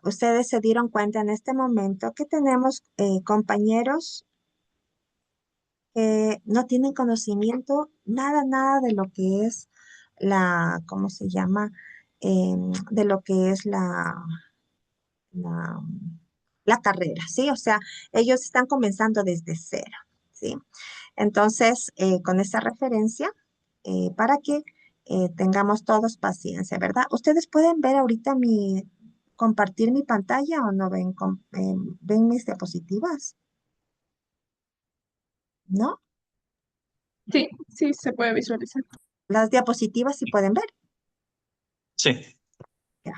Ustedes se dieron cuenta en este momento que tenemos compañeros que no tienen conocimiento, nada de lo que es ¿cómo se llama? De lo que es la, la carrera, ¿sí? O sea, ellos están comenzando desde cero, ¿sí? Entonces, con esta referencia, para que tengamos todos paciencia, ¿verdad? Ustedes pueden ver ahorita compartir mi pantalla o no ven, ven mis diapositivas, ¿no? Sí, sí, se puede visualizar. Las diapositivas sí pueden ver. Sí. Ya,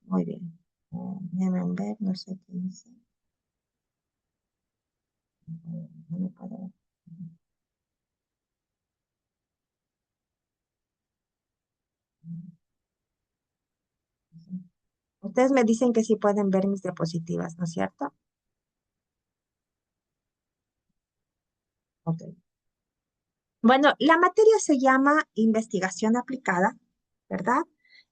muy bien. Déjenme ver, no sé qué dice. No me puedo ver. Ustedes me dicen que sí pueden ver mis diapositivas, ¿no es cierto? Ok. Bueno, la materia se llama investigación aplicada, ¿verdad?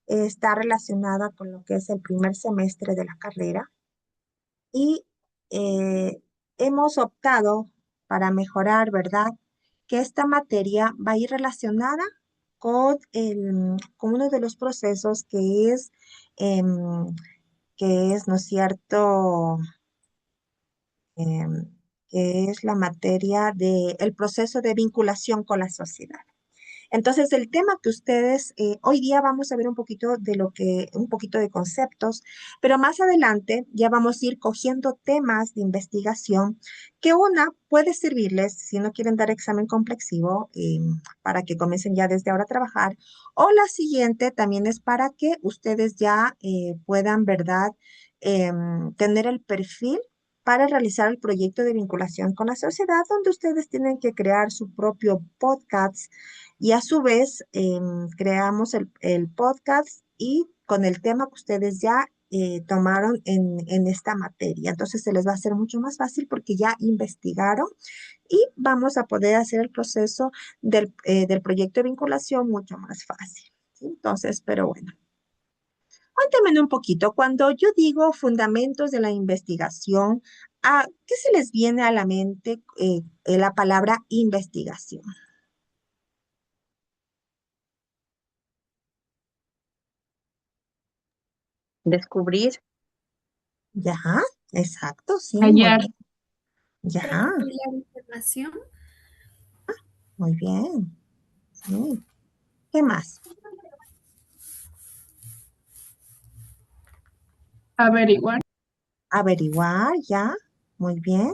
Está relacionada con lo que es el primer semestre de la carrera y hemos optado para mejorar, ¿verdad? Que esta materia va a ir relacionada con uno de los procesos em, que es, ¿no es cierto? em, que es la materia del proceso de vinculación con la sociedad. Entonces, el tema que ustedes, hoy día vamos a ver un poquito un poquito de conceptos, pero más adelante ya vamos a ir cogiendo temas de investigación que una puede servirles si no quieren dar examen complexivo para que comiencen ya desde ahora a trabajar, o la siguiente también es para que ustedes ya puedan, ¿verdad?, tener el perfil para realizar el proyecto de vinculación con la sociedad, donde ustedes tienen que crear su propio podcast y a su vez, creamos el podcast y con el tema que ustedes ya tomaron en esta materia. Entonces se les va a hacer mucho más fácil porque ya investigaron y vamos a poder hacer el proceso del proyecto de vinculación mucho más fácil. ¿Sí? Entonces, pero bueno. Cuéntenme un poquito, cuando yo digo fundamentos de la investigación, ¿a qué se les viene a la mente la palabra investigación? Descubrir. Ya, exacto, sí, muy Hallar. bien. Ya, Recopilar información. muy bien. Sí. ¿Qué más? Averiguar. Averiguar, ya, muy bien.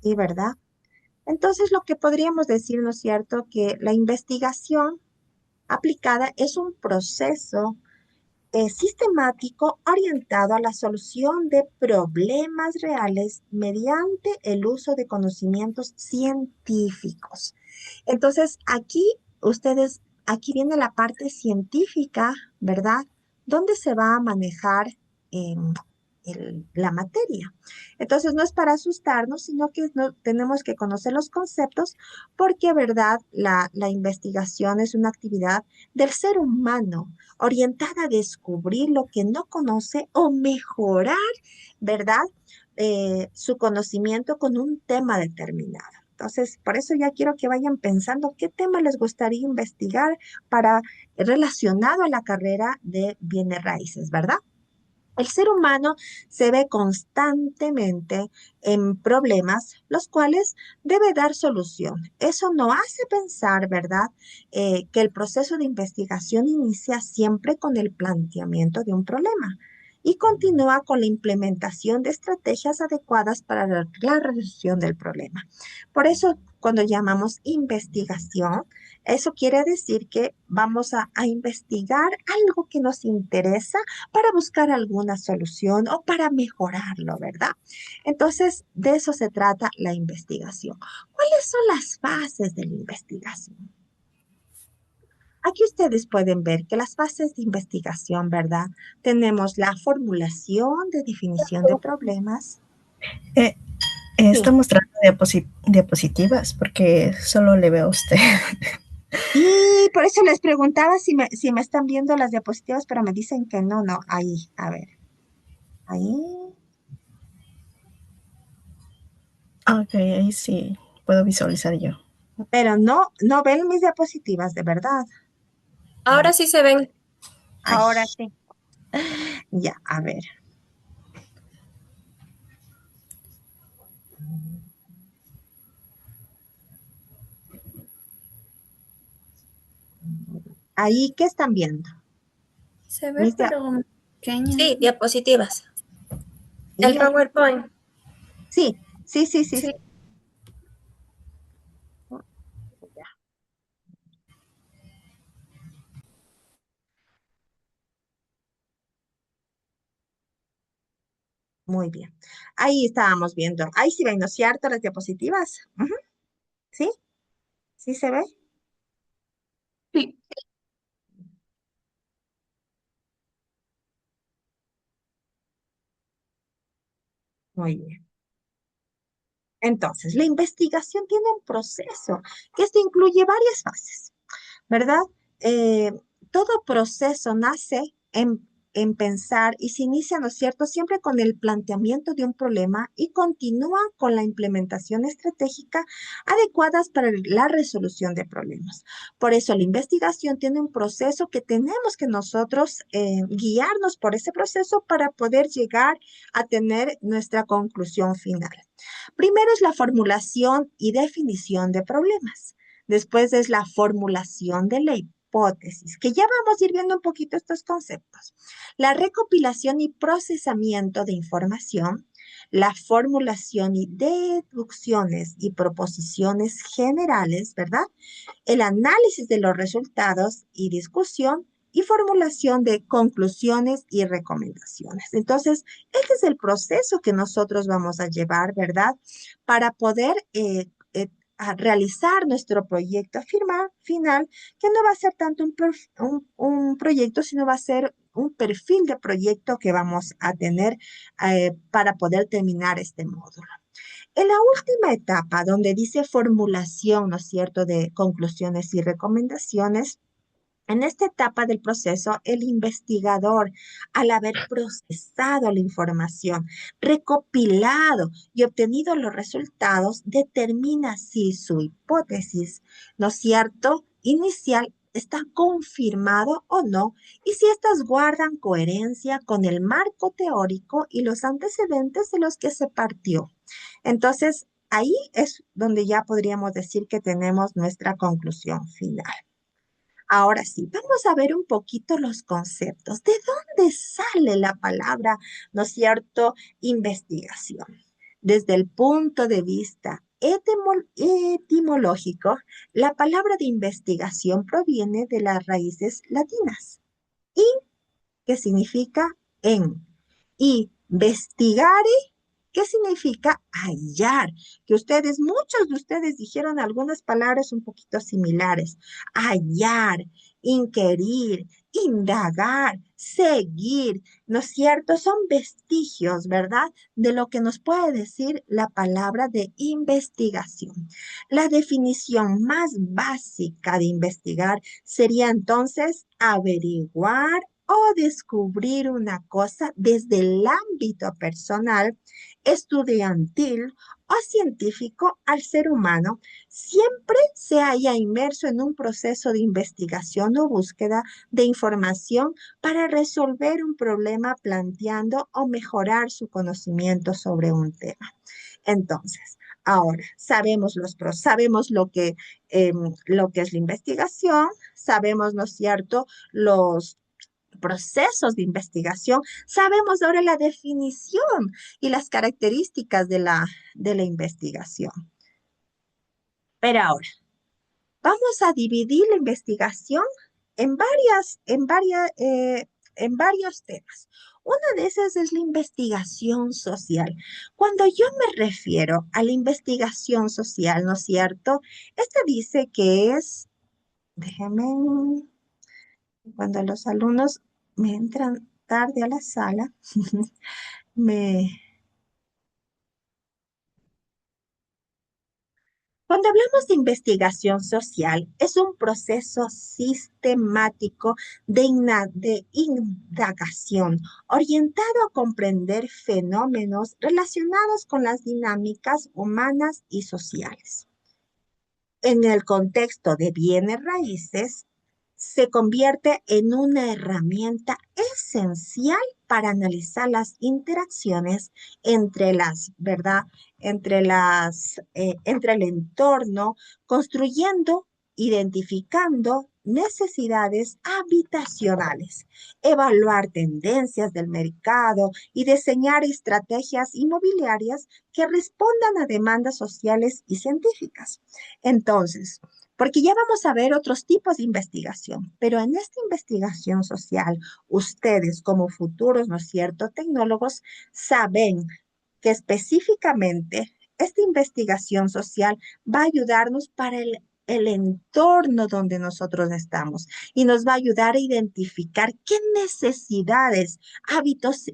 Sí, ¿verdad? Entonces, lo que podríamos decir, ¿no es cierto?, que la investigación aplicada es un proceso sistemático orientado a la solución de problemas reales mediante el uso de conocimientos científicos. Entonces, aquí viene la parte científica, ¿verdad? ¿Dónde se va a manejar em, la materia? Entonces, no es para asustarnos, sino que tenemos que conocer los conceptos porque, ¿verdad? La investigación es una actividad del ser humano orientada a descubrir lo que no conoce o mejorar, ¿verdad? Su conocimiento con un tema determinado. Entonces, por eso ya quiero que vayan pensando qué tema les gustaría investigar para relacionado a la carrera de bienes raíces, ¿verdad? El ser humano se ve constantemente en problemas, los cuales debe dar solución. Eso no hace pensar, ¿verdad?, que el proceso de investigación inicia siempre con el planteamiento de un problema y continúa con la implementación de estrategias adecuadas para la resolución del problema. Por eso, cuando llamamos investigación, eso quiere decir que vamos a investigar algo que nos interesa para buscar alguna solución o para mejorarlo, ¿verdad? Entonces, de eso se trata la investigación. ¿Cuáles son las fases de la investigación? Aquí ustedes pueden ver que las fases de investigación, ¿verdad? Tenemos la formulación de definición de problemas. Eh, Sí. está mostrando diapositivas porque solo le veo a usted. Y por eso les preguntaba si me están viendo las diapositivas, pero me dicen que no, no. Ahí, a ver. Ahí. Ok, ahí sí puedo visualizar yo. Pero no ven mis diapositivas, de verdad. Ahora sí se ven. Ay, Ahora sí. ya, a ver. Ahí, ¿qué están viendo? Se ve, Mis dia- pero pequeña. Sí, diapositivas. El sí, PowerPoint. sí, sí, sí, sí, Sí. sí. Ya, muy bien. Ahí estábamos viendo. Ahí sí ven, ¿no es cierto? Las diapositivas. Ujú, ¿sí? ¿Sí se ve? Sí, Muy bien. Entonces, la investigación tiene un proceso que esto incluye varias fases. ¿Verdad? Eh, Todo proceso nace en pensar y se inicia, ¿no es cierto?, siempre con el planteamiento de un problema y continúa con la implementación estratégica adecuadas para la resolución de problemas. Por eso la investigación tiene un proceso que tenemos que nosotros guiarnos por ese proceso para poder llegar a tener nuestra conclusión final. Primero es la formulación y definición de problemas. Después es la formulación de la hipótesis, que ya vamos a ir viendo un poquito estos conceptos. La recopilación y procesamiento de información, la formulación y deducciones y proposiciones generales, ¿verdad? El análisis de los resultados y discusión y formulación de conclusiones y recomendaciones. Entonces, este es el proceso que nosotros vamos a llevar, ¿verdad? Para poder a realizar nuestro proyecto final, que no va a ser tanto un proyecto, sino va a ser un perfil de proyecto que vamos a tener para poder terminar este módulo. En la última etapa, donde dice formulación, ¿no es cierto?, de conclusiones y recomendaciones, en esta etapa del proceso, el investigador, al haber procesado la información, recopilado y obtenido los resultados, determina si su hipótesis, ¿no es cierto?, inicial está confirmado o no, y si éstas guardan coherencia con el marco teórico y los antecedentes de los que se partió. Entonces, ahí es donde ya podríamos decir que tenemos nuestra conclusión final. Ahora sí, vamos a ver un poquito los conceptos. ¿De dónde sale la palabra, no es cierto, investigación? Desde el punto de vista etimológico, la palabra de investigación proviene de las raíces latinas, y que significa en, y investigare, que significa hallar, que ustedes, muchos de ustedes dijeron algunas palabras un poquito similares: hallar, inquirir, indagar, seguir, ¿no es cierto? Son vestigios, ¿verdad?, de lo que nos puede decir la palabra de investigación. La definición más básica de investigar sería entonces averiguar o descubrir una cosa desde el ámbito personal, estudiantil o científico al ser humano, siempre se haya inmerso en un proceso de investigación o búsqueda de información para resolver un problema, planteando o mejorar su conocimiento sobre un tema. Entonces, ahora sabemos sabemos lo que es la investigación, sabemos, ¿no es cierto?, los procesos de investigación, sabemos ahora la definición y las características de la investigación. Pero ahora, vamos a dividir la investigación en varios temas. Una de esas es la investigación social. Cuando yo me refiero a la investigación social, ¿no es cierto? Esta dice que es, déjenme, cuando los alumnos me entran tarde a la sala, me Cuando hablamos de investigación social, es un proceso sistemático de indagación orientado a comprender fenómenos relacionados con las dinámicas humanas y sociales. En el contexto de bienes raíces, se convierte en una herramienta esencial para analizar las interacciones entre ¿verdad? Entre el entorno, construyendo, identificando necesidades habitacionales, evaluar tendencias del mercado y diseñar estrategias inmobiliarias que respondan a demandas sociales y científicas. Entonces, porque ya vamos a ver otros tipos de investigación, pero en esta investigación social, ustedes como futuros, ¿no es cierto?, tecnólogos, saben que específicamente esta investigación social va a ayudarnos para el entorno donde nosotros estamos y nos va a ayudar a identificar qué necesidades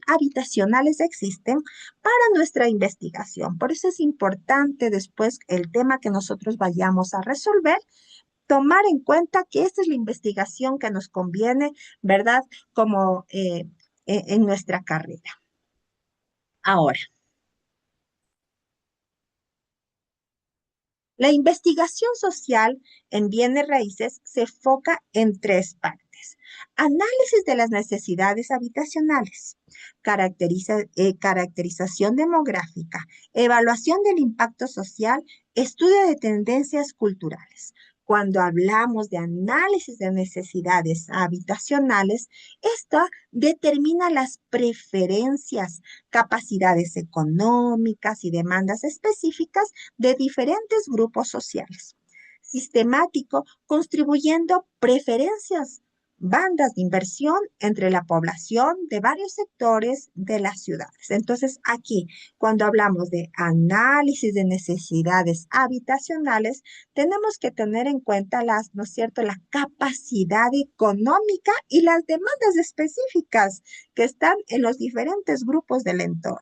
habitacionales existen para nuestra investigación. Por eso es importante después el tema que nosotros vayamos a resolver, tomar en cuenta que esta es la investigación que nos conviene, ¿verdad? Como en nuestra carrera. Ahora, la investigación social en bienes raíces se enfoca en tres partes. Análisis de las necesidades habitacionales, caracterización demográfica, evaluación del impacto social, estudio de tendencias culturales. Cuando hablamos de análisis de necesidades habitacionales, esta determina las preferencias, capacidades económicas y demandas específicas de diferentes grupos sociales. Sistemático, contribuyendo preferencias, bandas de inversión entre la población de varios sectores de las ciudades. Entonces, aquí, cuando hablamos de análisis de necesidades habitacionales, tenemos que tener en cuenta ¿no es cierto?, la capacidad económica y las demandas específicas que están en los diferentes grupos del entorno.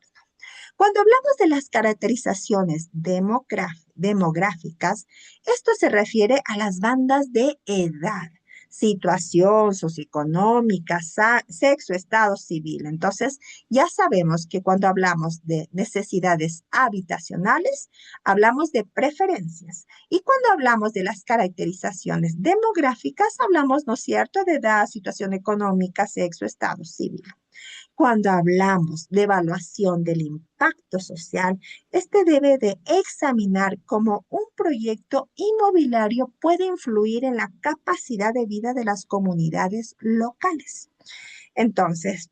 Cuando hablamos de las caracterizaciones demográficas, esto se refiere a las bandas de edad, situación socioeconómica, sexo, estado civil. Entonces, ya sabemos que cuando hablamos de necesidades habitacionales, hablamos de preferencias. Y cuando hablamos de las caracterizaciones demográficas, hablamos, ¿no es cierto?, de edad, situación económica, sexo, estado civil. Cuando hablamos de evaluación del impacto social, este debe de examinar cómo un proyecto inmobiliario puede influir en la capacidad de vida de las comunidades locales. Entonces,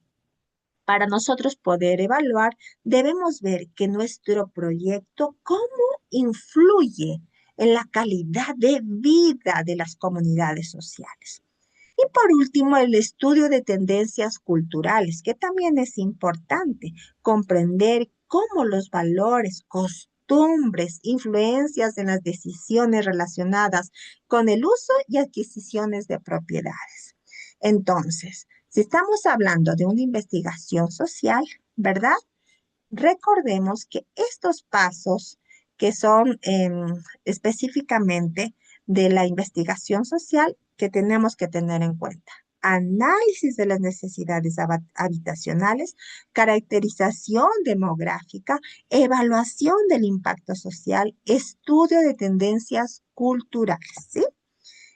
para nosotros poder evaluar, debemos ver que nuestro proyecto, cómo influye en la calidad de vida de las comunidades sociales. Y por último, el estudio de tendencias culturales, que también es importante comprender cómo los valores, costumbres, influencias en las decisiones relacionadas con el uso y adquisiciones de propiedades. Entonces, si estamos hablando de una investigación social, ¿verdad? Recordemos que estos pasos que son específicamente de la investigación social que tenemos que tener en cuenta. Análisis de las necesidades habitacionales, caracterización demográfica, evaluación del impacto social, estudio de tendencias culturales, ¿sí?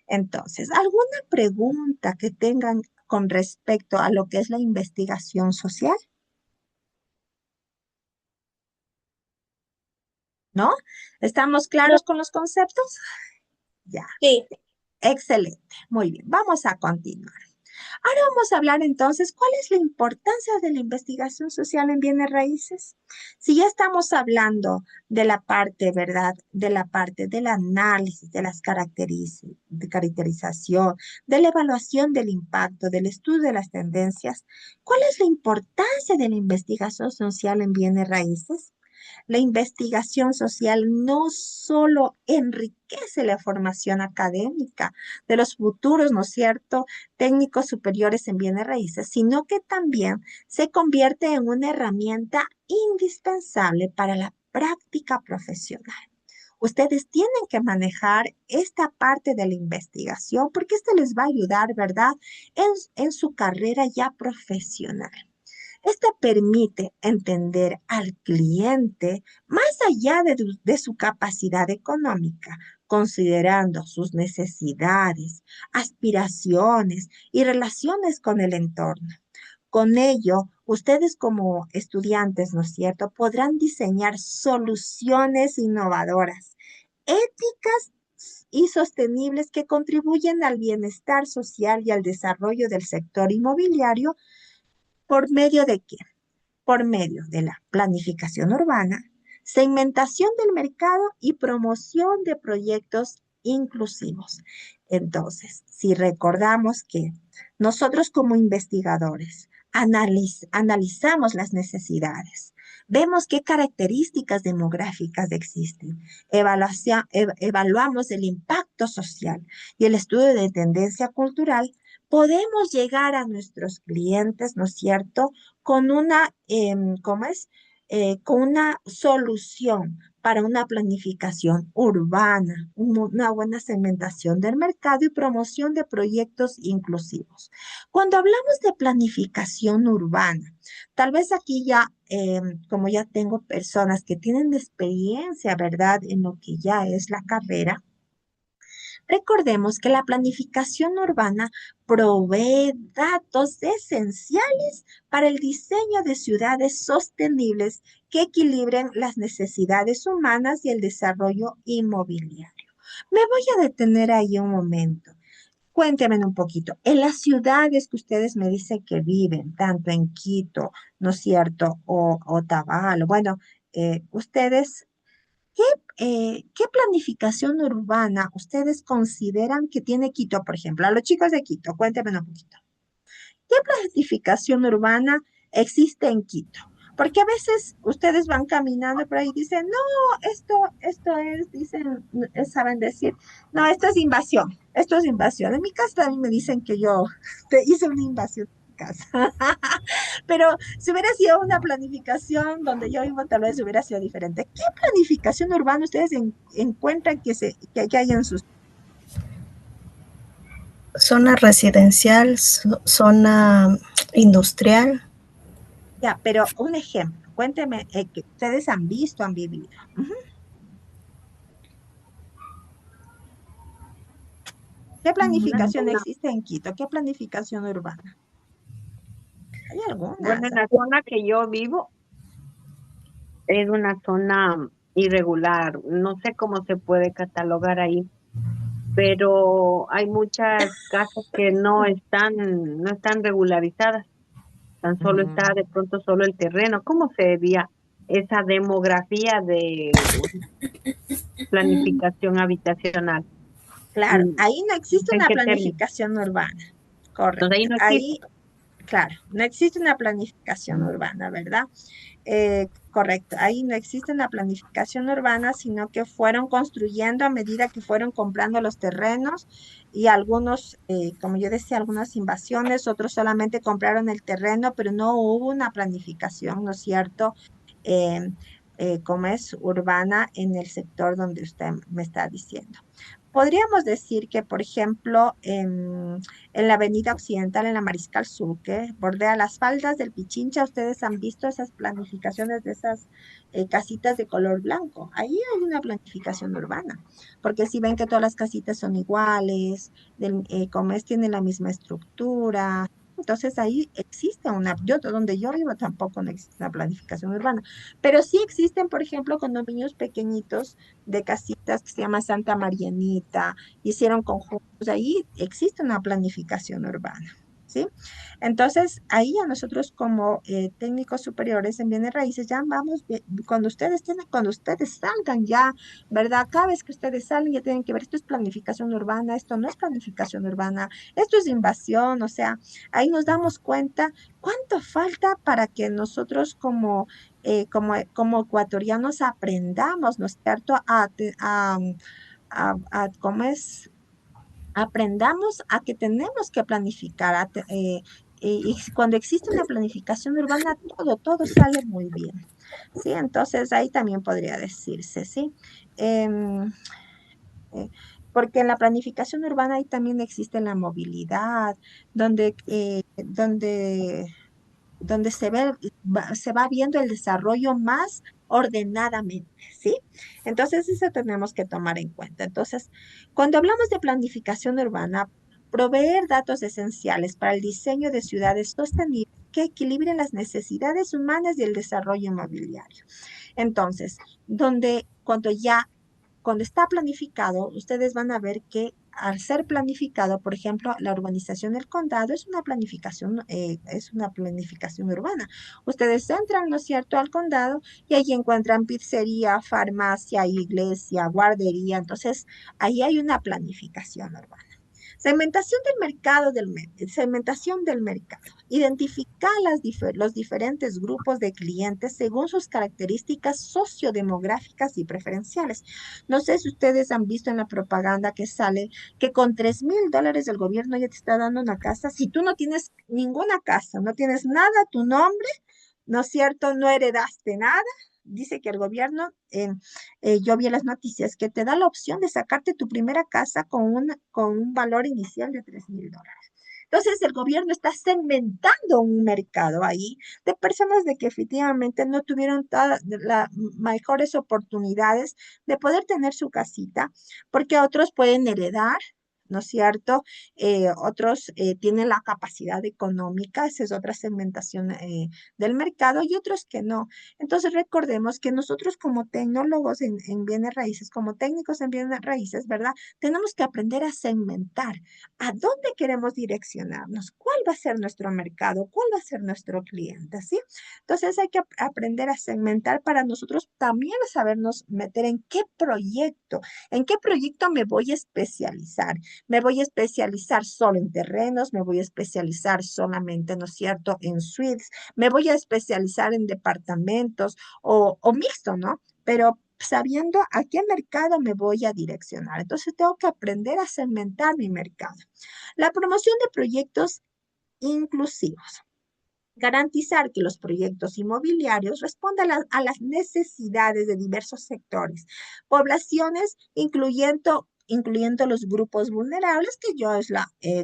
Entonces, ¿alguna pregunta que tengan con respecto a lo que es la investigación social? ¿No? ¿Estamos claros con los conceptos? Ya. Sí. Excelente. Muy bien. Vamos a continuar. Ahora vamos a hablar entonces, ¿cuál es la importancia de la investigación social en bienes raíces? Si ya estamos hablando de la parte, ¿verdad? De la parte del análisis, de las caracterización, de la evaluación del impacto, del estudio de las tendencias, ¿cuál es la importancia de la investigación social en bienes raíces? La investigación social no solo enriquece la formación académica de los futuros, ¿no es cierto?, técnicos superiores en bienes raíces, sino que también se convierte en una herramienta indispensable para la práctica profesional. Ustedes tienen que manejar esta parte de la investigación porque esto les va a ayudar, ¿verdad? En su carrera ya profesional. Esta permite entender al cliente más allá de su capacidad económica, considerando sus necesidades, aspiraciones y relaciones con el entorno. Con ello, ustedes como estudiantes, ¿no es cierto?, podrán diseñar soluciones innovadoras, éticas y sostenibles que contribuyen al bienestar social y al desarrollo del sector inmobiliario. ¿Por medio de qué? Por medio de la planificación urbana, segmentación del mercado y promoción de proyectos inclusivos. Entonces, si recordamos que nosotros como investigadores analizamos las necesidades, vemos qué características demográficas existen, evaluamos el impacto social y el estudio de tendencia cultural, podemos llegar a nuestros clientes, ¿no es cierto?, con una, ¿cómo es? Con una solución para una planificación urbana, una buena segmentación del mercado y promoción de proyectos inclusivos. Cuando hablamos de planificación urbana, tal vez aquí ya, como ya tengo personas que tienen experiencia, ¿verdad?, en lo que ya es la carrera. Recordemos que la planificación urbana provee datos esenciales para el diseño de ciudades sostenibles que equilibren las necesidades humanas y el desarrollo inmobiliario. Me voy a detener ahí un momento. Cuéntenme un poquito. En las ciudades que ustedes me dicen que viven, tanto en Quito, ¿no es cierto? O Otavalo, bueno, ustedes, ¿qué planificación urbana ustedes consideran que tiene Quito, por ejemplo? A los chicos de Quito, cuéntenme un poquito. ¿Qué planificación urbana existe en Quito? Porque a veces ustedes van caminando por ahí y dicen, no, esto es, dicen, saben decir, no, esto es invasión, esto es invasión. En mi casa también me dicen que yo te hice una invasión en mi casa. Pero si hubiera sido una planificación donde yo vivo, tal vez hubiera sido diferente. ¿Qué planificación urbana ustedes encuentran que hay en sus... Zona residencial, zona industrial. Ya, pero un ejemplo, cuénteme que ustedes han visto, han vivido. Ujú. ¿Qué planificación existe en Quito? ¿Qué planificación urbana? Hay Bueno, algunas. en la zona que yo vivo es una zona irregular. No sé cómo se puede catalogar ahí, pero hay muchas casas que no están regularizadas. Tan solo está de pronto solo el terreno. ¿Cómo se veía esa demografía de planificación habitacional? Claro, Mm, ahí no existe ¿En una qué términos? planificación urbana. Entonces ahí Correcto. no existe. Ahí, claro, no existe una planificación urbana, ¿verdad? Correcto. Ahí no existe una planificación urbana, sino que fueron construyendo a medida que fueron comprando los terrenos y algunos, como yo decía, algunas invasiones, otros solamente compraron el terreno, pero no hubo una planificación, ¿no es cierto? Eh, como es urbana en el sector donde usted me está diciendo. Podríamos decir que, por ejemplo, en la Avenida Occidental, en la Mariscal Sur, que bordea las faldas del Pichincha, ustedes han visto esas planificaciones de esas casitas de color blanco. Ahí hay una planificación urbana, porque si ven que todas las casitas son iguales, como es, tienen la misma estructura. Entonces ahí existe donde yo vivo tampoco no existe una planificación urbana, pero sí existen, por ejemplo, condominios pequeñitos de casitas que se llama Santa Marianita, hicieron conjuntos, ahí existe una planificación urbana, ¿sí? Entonces, ahí a nosotros como técnicos superiores en bienes raíces, ya vamos, cuando ustedes salgan ya, ¿verdad? Cada vez que ustedes salen ya tienen que ver, esto es planificación urbana, esto no es planificación urbana, esto es invasión, o sea, ahí nos damos cuenta cuánto falta para que nosotros como ecuatorianos aprendamos, ¿no es cierto?, ¿cómo es? Aprendamos a que tenemos que planificar, y cuando existe una planificación urbana, todo sale muy bien. ¿sí? Entonces ahí también podría decirse, ¿sí? Em, eh, Porque en la planificación urbana ahí también existe la movilidad, donde se va viendo el desarrollo más ordenadamente, ¿sí? Entonces, eso tenemos que tomar en cuenta. Entonces, cuando hablamos de planificación urbana, proveer datos esenciales para el diseño de ciudades sostenibles que equilibren las necesidades humanas y el desarrollo inmobiliario. Entonces, cuando está planificado, ustedes van a ver que al ser planificado, por ejemplo, la urbanización del condado es una planificación urbana. Ustedes entran, ¿no es cierto?, al condado y ahí encuentran pizzería, farmacia, iglesia, guardería. Entonces, ahí hay una planificación urbana. Segmentación del mercado. Identificar los diferentes grupos de clientes según sus características sociodemográficas y preferenciales. No sé si ustedes han visto en la propaganda que sale que con $3,000 el gobierno ya te está dando una casa. Si tú no tienes ninguna casa, no tienes nada, tu nombre, ¿no es cierto? No heredaste nada. Dice que el gobierno, yo vi en las noticias, que te da la opción de sacarte tu primera casa con un valor inicial de $3,000. Entonces, el gobierno está segmentando un mercado ahí de personas de que efectivamente no tuvieron todas las mejores oportunidades de poder tener su casita, porque otros pueden heredar. ¿No es cierto? Otros tienen la capacidad económica, esa es otra segmentación del mercado, y otros que no. Entonces recordemos que nosotros como tecnólogos en bienes raíces, como técnicos en bienes raíces, ¿verdad? Tenemos que aprender a segmentar a dónde queremos direccionarnos, cuál va a ser nuestro mercado, cuál va a ser nuestro cliente, ¿sí? Entonces hay que aprender a segmentar para nosotros también sabernos meter en qué proyecto me voy a especializar. Me voy a especializar solo en terrenos, me voy a especializar solamente, ¿no es cierto?, en suites, me voy a especializar en departamentos o mixto, ¿no? Pero sabiendo a qué mercado me voy a direccionar. Entonces tengo que aprender a segmentar mi mercado. La promoción de proyectos inclusivos. Garantizar que los proyectos inmobiliarios respondan a las necesidades de diversos sectores, poblaciones, incluyendo los grupos vulnerables, que yo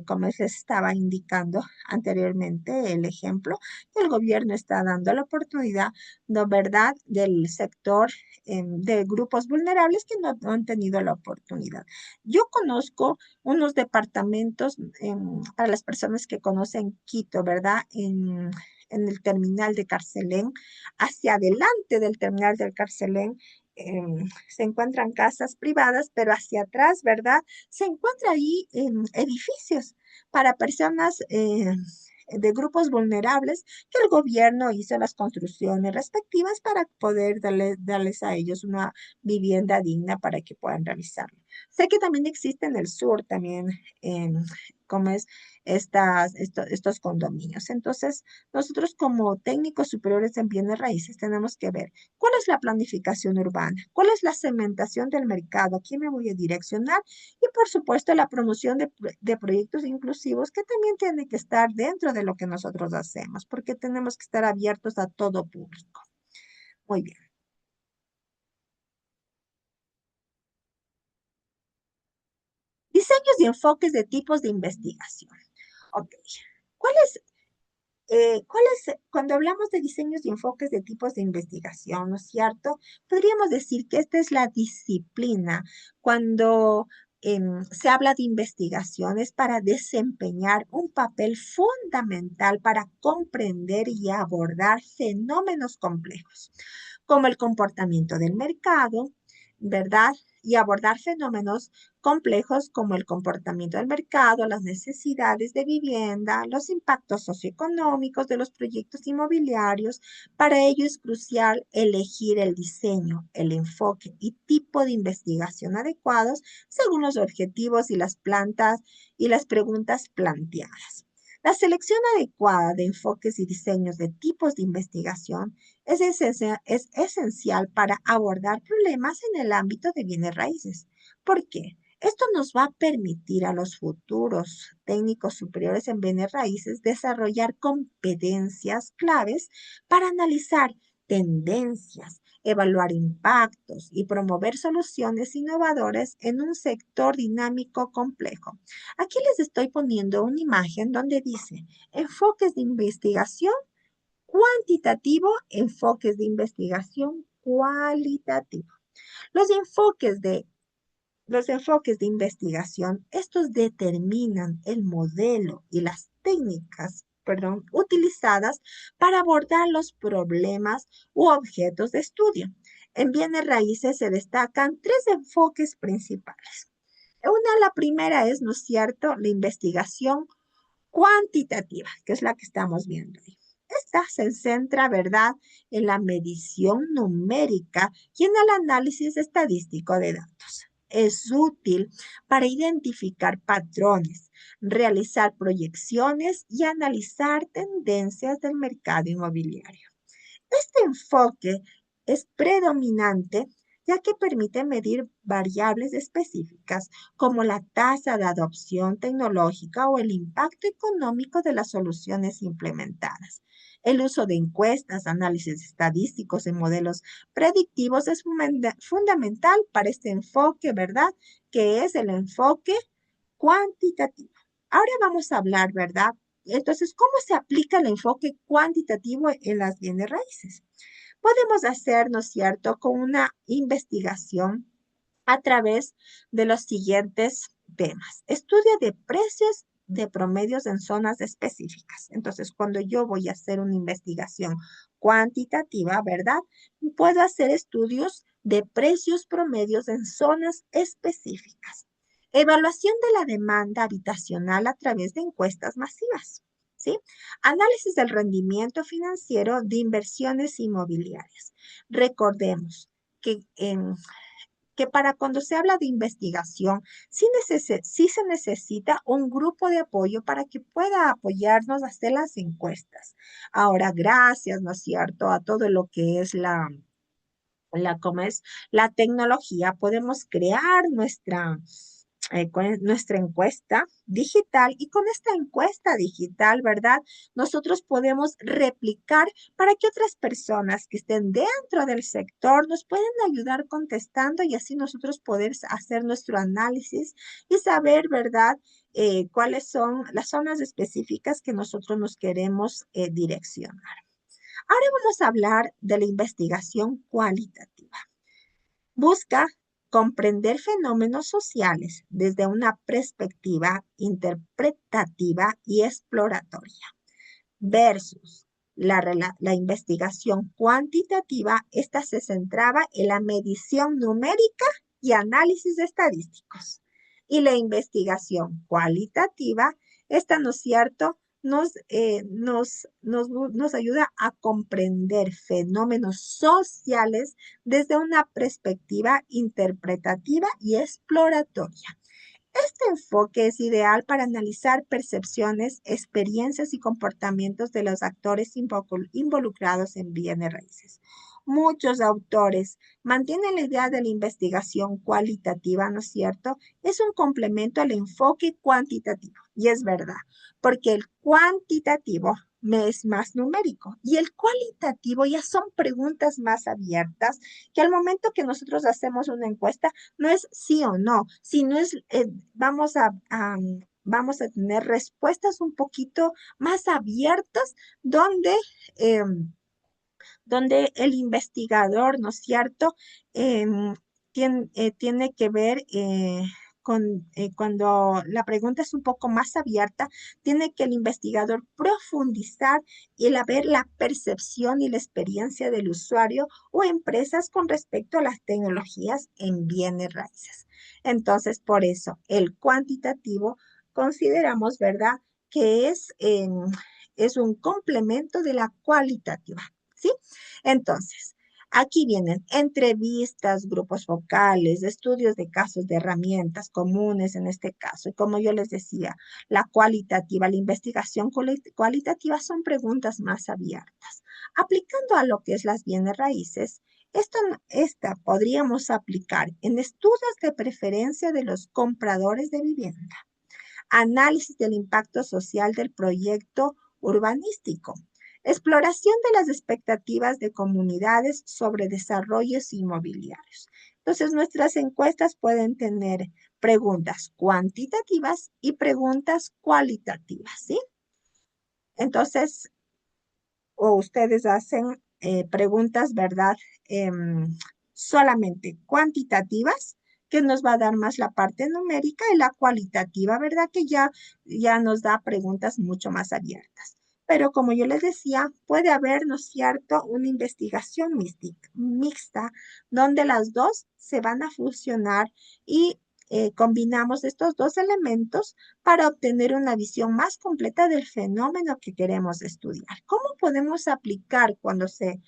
como les estaba indicando anteriormente, el ejemplo, que el gobierno está dando la oportunidad, ¿no, verdad?, del sector de grupos vulnerables que no han tenido la oportunidad. Yo conozco unos departamentos, para las personas que conocen Quito, ¿verdad? En el terminal de Carcelén, hacia adelante del terminal del Carcelén, se encuentran casas privadas, pero hacia atrás, ¿verdad? Se encuentra ahí edificios para personas de grupos vulnerables, que el gobierno hizo las construcciones respectivas para poder darles a ellos una vivienda digna para que puedan realizarlo. Sé que también existe en el sur, también, como es estos condominios. Entonces, nosotros como técnicos superiores en bienes raíces tenemos que ver cuál es la planificación urbana, cuál es la segmentación del mercado, a quién me voy a direccionar, y por supuesto la promoción de proyectos inclusivos, que también tiene que estar dentro de lo que nosotros hacemos, porque tenemos que estar abiertos a todo público. Muy bien. Diseños y enfoques de tipos de investigación. Ok. ¿Cuáles cuando hablamos de diseños y enfoques de tipos de investigación, ¿no es cierto? Podríamos decir que esta es la disciplina cuando se habla de investigaciones para desempeñar un papel fundamental para comprender y abordar fenómenos complejos, como el comportamiento del mercado, ¿verdad? Y abordar fenómenos complejos como el comportamiento del mercado, las necesidades de vivienda, los impactos socioeconómicos de los proyectos inmobiliarios. Para ello es crucial elegir el diseño, el enfoque y tipo de investigación adecuados según los objetivos y las preguntas planteadas. La selección adecuada de enfoques y diseños de tipos de investigación es esencial para abordar problemas en el ámbito de bienes raíces. ¿Por qué? Esto nos va a permitir a los futuros técnicos superiores en bienes raíces desarrollar competencias claves para analizar tendencias, evaluar impactos y promover soluciones innovadoras en un sector dinámico complejo. Aquí les estoy poniendo una imagen donde dice enfoques de investigación cuantitativo, enfoques de investigación cualitativo. Los enfoques de investigación, estos determinan el modelo y las técnicas, utilizadas para abordar los problemas u objetos de estudio. En bienes raíces se destacan tres enfoques principales. La primera es, ¿no es cierto?, la investigación cuantitativa, que es la que estamos viendo ahí. Esta se centra, ¿verdad?, en la medición numérica y en el análisis estadístico de datos. Es útil para identificar patrones, realizar proyecciones y analizar tendencias del mercado inmobiliario. Este enfoque es predominante ya que permite medir variables específicas como la tasa de adopción tecnológica o el impacto económico de las soluciones implementadas. El uso de encuestas, análisis estadísticos y modelos predictivos es fundamental para este enfoque, ¿verdad? Que es el enfoque cuantitativo. Ahora vamos a hablar, ¿verdad? Entonces, ¿cómo se aplica el enfoque cuantitativo en las bienes raíces? Podemos hacer, ¿no es cierto?, con una investigación a través de los siguientes temas. Estudio de precios de promedios en zonas específicas. Entonces, cuando yo voy a hacer una investigación cuantitativa, ¿verdad?, puedo hacer estudios de precios promedios en zonas específicas. Evaluación de la demanda habitacional a través de encuestas masivas, ¿sí? Análisis del rendimiento financiero de inversiones inmobiliarias. Recordemos que para cuando se habla de investigación, sí se necesita un grupo de apoyo para que pueda apoyarnos a hacer las encuestas. Ahora, gracias, ¿no es cierto?, a todo lo que es la tecnología, podemos crear nuestra encuesta digital y con esta encuesta digital, ¿verdad?, nosotros podemos replicar para que otras personas que estén dentro del sector nos puedan ayudar contestando y así nosotros poder hacer nuestro análisis y saber, ¿verdad?, cuáles son las zonas específicas que nosotros nos queremos direccionar. Ahora vamos a hablar de la investigación cualitativa. Busca comprender fenómenos sociales desde una perspectiva interpretativa y exploratoria versus la investigación cuantitativa. Esta se centraba en la medición numérica y análisis estadísticos. Y la investigación cualitativa, esta, ¿no es cierto?, nos ayuda a comprender fenómenos sociales desde una perspectiva interpretativa y exploratoria. Este enfoque es ideal para analizar percepciones, experiencias y comportamientos de los actores involucrados en bienes raíces. Muchos autores mantienen la idea de la investigación cualitativa, ¿no es cierto? Es un complemento al enfoque cuantitativo, y es verdad, porque el cuantitativo me es más numérico y el cualitativo ya son preguntas más abiertas que al momento que nosotros hacemos una encuesta no es sí o no, sino es vamos a tener respuestas un poquito más abiertas donde el investigador, ¿no es cierto?, tiene que ver cuando la pregunta es un poco más abierta, tiene que el investigador profundizar y ver la percepción y la experiencia del usuario o empresas con respecto a las tecnologías en bienes raíces. Entonces, por eso, el cuantitativo consideramos, ¿verdad?, que es un complemento de la cualitativa, ¿sí? Entonces, aquí vienen entrevistas, grupos focales, estudios de casos de herramientas comunes en este caso. Y como yo les decía, la investigación cualitativa son preguntas más abiertas. Aplicando a lo que es las bienes raíces, esta podríamos aplicar en estudios de preferencia de los compradores de vivienda, análisis del impacto social del proyecto urbanístico, Exploración de las expectativas de comunidades sobre desarrollos inmobiliarios. Entonces, nuestras encuestas pueden tener preguntas cuantitativas y preguntas cualitativas, ¿sí? Entonces, o ustedes hacen preguntas, ¿verdad? Solamente cuantitativas, que nos va a dar más la parte numérica, y la cualitativa, ¿verdad? Que ya nos da preguntas mucho más abiertas. Pero como yo les decía, puede haber, ¿no es cierto?, una investigación mixta, donde las dos se van a fusionar y combinamos estos dos elementos para obtener una visión más completa del fenómeno que queremos estudiar. ¿Cómo podemos aplicar cuando se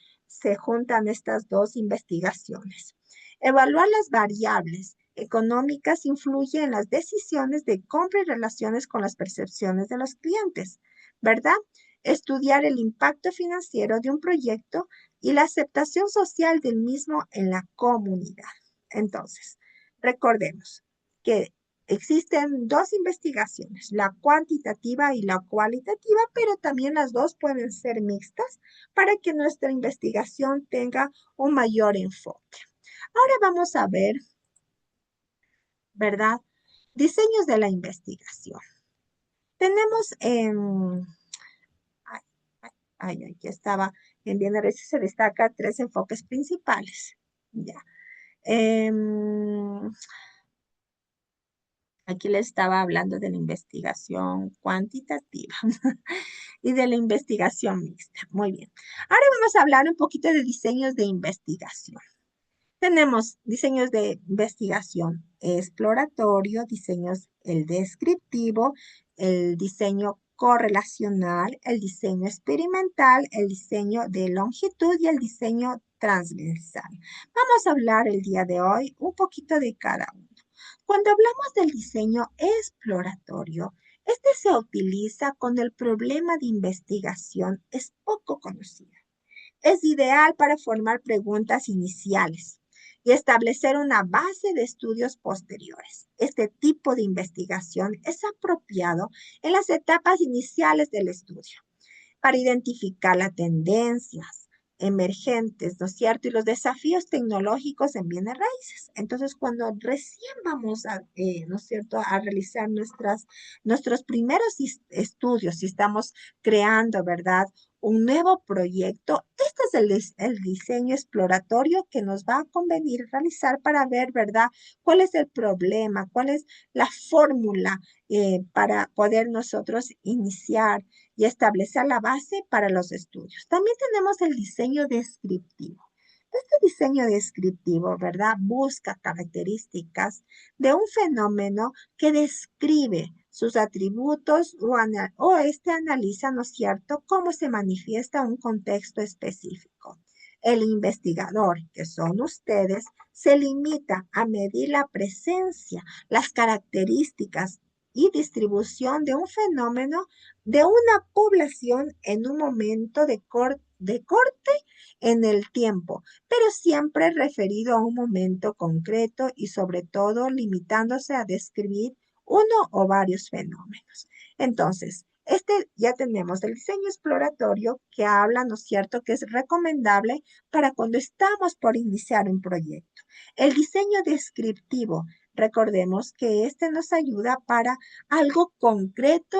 juntan estas dos investigaciones? Evaluar las variables económicas influye en las decisiones de compra y relaciones con las percepciones de los clientes, ¿verdad? Estudiar el impacto financiero de un proyecto y la aceptación social del mismo en la comunidad. Entonces, recordemos que existen dos investigaciones, la cuantitativa y la cualitativa, pero también las dos pueden ser mixtas para que nuestra investigación tenga un mayor enfoque. Ahora vamos a ver, ¿verdad? Diseños de la investigación. Tenemos aquí estaba en bien, a veces se destaca tres enfoques principales. Ya. Aquí les estaba hablando de la investigación cuantitativa y de la investigación mixta. Muy bien. Ahora vamos a hablar un poquito de diseños de investigación. Tenemos diseños de investigación exploratorio, diseños el descriptivo, el diseño correlacional, el diseño experimental, el diseño de longitud y el diseño transversal. Vamos a hablar el día de hoy un poquito de cada uno. Cuando hablamos del diseño exploratorio, este se utiliza cuando el problema de investigación es poco conocido. Es ideal para formar preguntas iniciales y establecer una base de estudios posteriores. Este tipo de investigación es apropiado en las etapas iniciales del estudio para identificar las tendencias emergentes, ¿no es cierto? Y los desafíos tecnológicos en bienes raíces. Entonces, cuando recién vamos a, ¿no es cierto?, a realizar nuestros primeros estudios, si estamos creando, ¿verdad?, un nuevo proyecto, este es el diseño exploratorio que nos va a convenir realizar para ver, ¿verdad?, cuál es el problema, cuál es la fórmula para poder nosotros iniciar y establecer la base para los estudios. También tenemos el diseño descriptivo. Este diseño descriptivo, ¿verdad?, busca características de un fenómeno que describe sus atributos o analiza, ¿no es cierto?, cómo se manifiesta un contexto específico. El investigador, que son ustedes, se limita a medir la presencia, las características y distribución de un fenómeno de una población en un momento de corte en el tiempo, pero siempre referido a un momento concreto y sobre todo limitándose a describir uno o varios fenómenos. Entonces, ya tenemos el diseño exploratorio que habla, ¿no es cierto?, que es recomendable para cuando estamos por iniciar un proyecto. El diseño descriptivo, recordemos que este nos ayuda para algo concreto,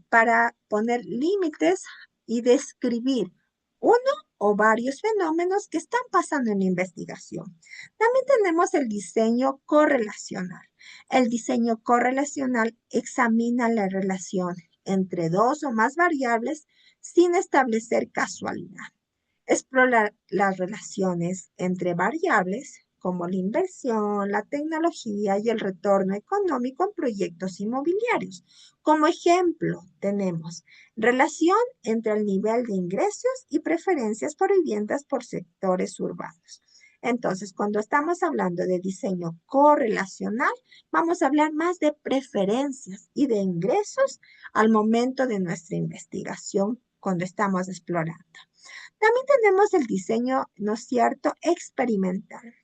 para poner límites y describir uno o varios fenómenos que están pasando en la investigación. También tenemos el diseño correlacional. El diseño correlacional examina la relación entre dos o más variables sin establecer casualidad. Explora las relaciones entre variables como la inversión, la tecnología y el retorno económico en proyectos inmobiliarios. Como ejemplo, tenemos relación entre el nivel de ingresos y preferencias por viviendas por sectores urbanos. Entonces, cuando estamos hablando de diseño correlacional, vamos a hablar más de preferencias y de ingresos al momento de nuestra investigación cuando estamos explorando. También tenemos el diseño, ¿no es cierto?, experimental.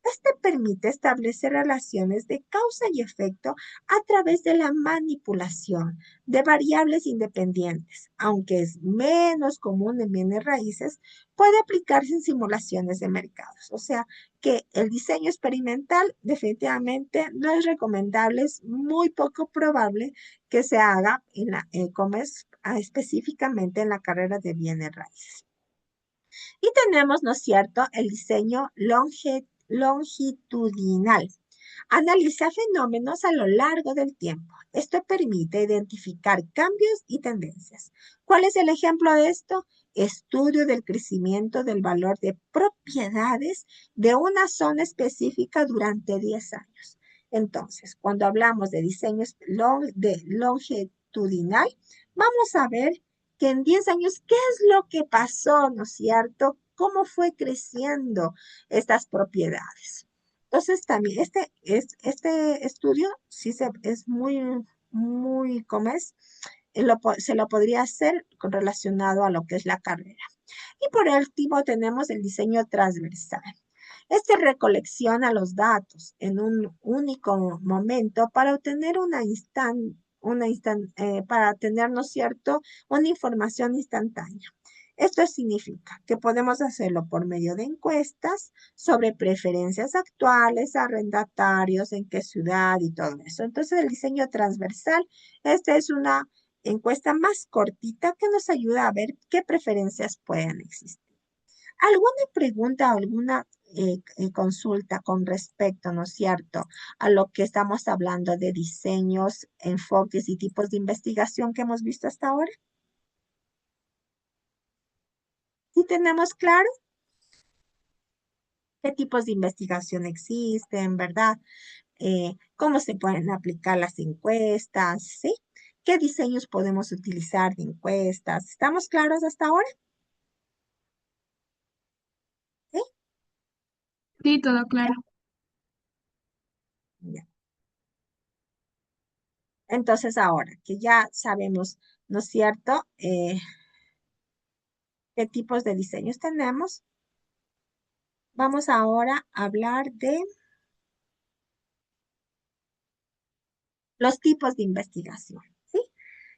Este permite establecer relaciones de causa y efecto a través de la manipulación de variables independientes, aunque es menos común en bienes raíces, puede aplicarse en simulaciones de mercados. O sea que el diseño experimental definitivamente no es recomendable, es muy poco probable que se haga en específicamente en la carrera de bienes raíces. Y tenemos, ¿no es cierto?, el diseño longitudinal. Analiza fenómenos a lo largo del tiempo. Esto permite identificar cambios y tendencias. ¿Cuál es el ejemplo de esto? Estudio del crecimiento del valor de propiedades de una zona específica durante 10 años. Entonces, cuando hablamos de diseño longitudinal, vamos a ver que en 10 años, ¿qué es lo que pasó, no es cierto? ¿Cómo fue creciendo estas propiedades? Entonces, también este estudio sí es muy, ¿cómo es? Se lo podría hacer relacionado a lo que es la carrera. Y por último, tenemos el diseño transversal. Este recolecciona los datos en un único momento para obtener para tener, ¿no es cierto?, una información instantánea. Esto significa que podemos hacerlo por medio de encuestas sobre preferencias actuales, arrendatarios, en qué ciudad y todo eso. Entonces, el diseño transversal, esta es una encuesta más cortita que nos ayuda a ver qué preferencias pueden existir. ¿Alguna pregunta o alguna consulta con respecto, ¿no es cierto?, a lo que estamos hablando de diseños, enfoques y tipos de investigación que hemos visto hasta ahora? ¿Sí tenemos claro qué tipos de investigación existen, verdad? ¿Cómo se pueden aplicar las encuestas? ¿Sí? ¿Qué diseños podemos utilizar de encuestas? ¿Estamos claros hasta ahora? ¿Sí? Sí, todo claro. Ya. Entonces, ahora que ya sabemos, ¿no es cierto?, qué tipos de diseños tenemos, vamos ahora a hablar de los tipos de investigación, ¿sí?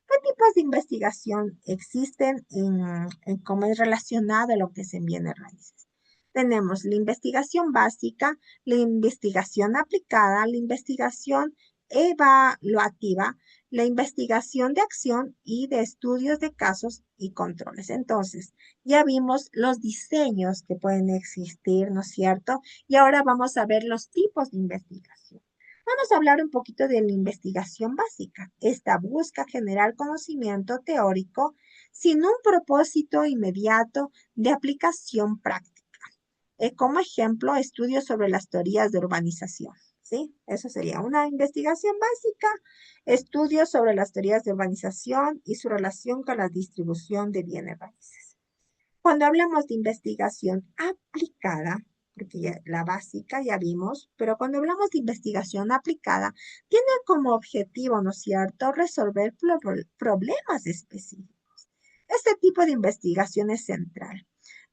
¿Qué tipos de investigación existen en cómo es relacionado a lo que es en bienes raíces? Tenemos la investigación básica, la investigación aplicada, la investigación evaluativa, la investigación de acción y de estudios de casos y controles. Entonces, ya vimos los diseños que pueden existir, ¿no es cierto? Y ahora vamos a ver los tipos de investigación. Vamos a hablar un poquito de la investigación básica. Esta busca generar conocimiento teórico sin un propósito inmediato de aplicación práctica. Como ejemplo, estudios sobre las teorías de urbanización. ¿Sí? Eso sería una investigación básica. Estudios sobre las teorías de urbanización y su relación con la distribución de bienes raíces. Cuando hablamos de investigación aplicada, porque ya la básica ya vimos, pero cuando hablamos de investigación aplicada, tiene como objetivo, ¿no es cierto?, resolver problemas específicos. Este tipo de investigación es central,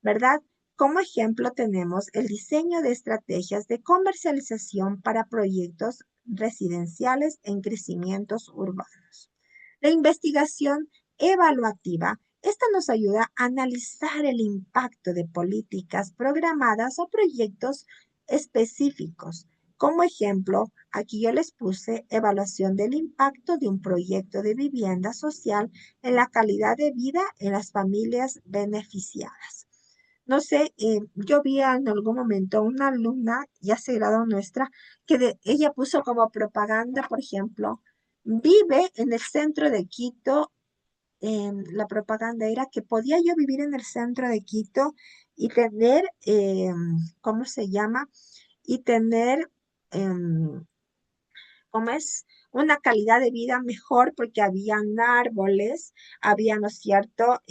¿verdad? Como ejemplo tenemos el diseño de estrategias de comercialización para proyectos residenciales en crecimientos urbanos. La investigación evaluativa, esta nos ayuda a analizar el impacto de políticas programadas o proyectos específicos. Como ejemplo, aquí yo les puse evaluación del impacto de un proyecto de vivienda social en la calidad de vida en las familias beneficiadas. No sé, yo vi en algún momento una alumna, ya se graduó nuestra, que ella puso como propaganda, por ejemplo, vive en el centro de Quito. La propaganda era que podía yo vivir en el centro de Quito y tener, ¿cómo se llama? Y tener, ¿cómo es? Una calidad de vida mejor porque habían árboles, había, ¿no es cierto?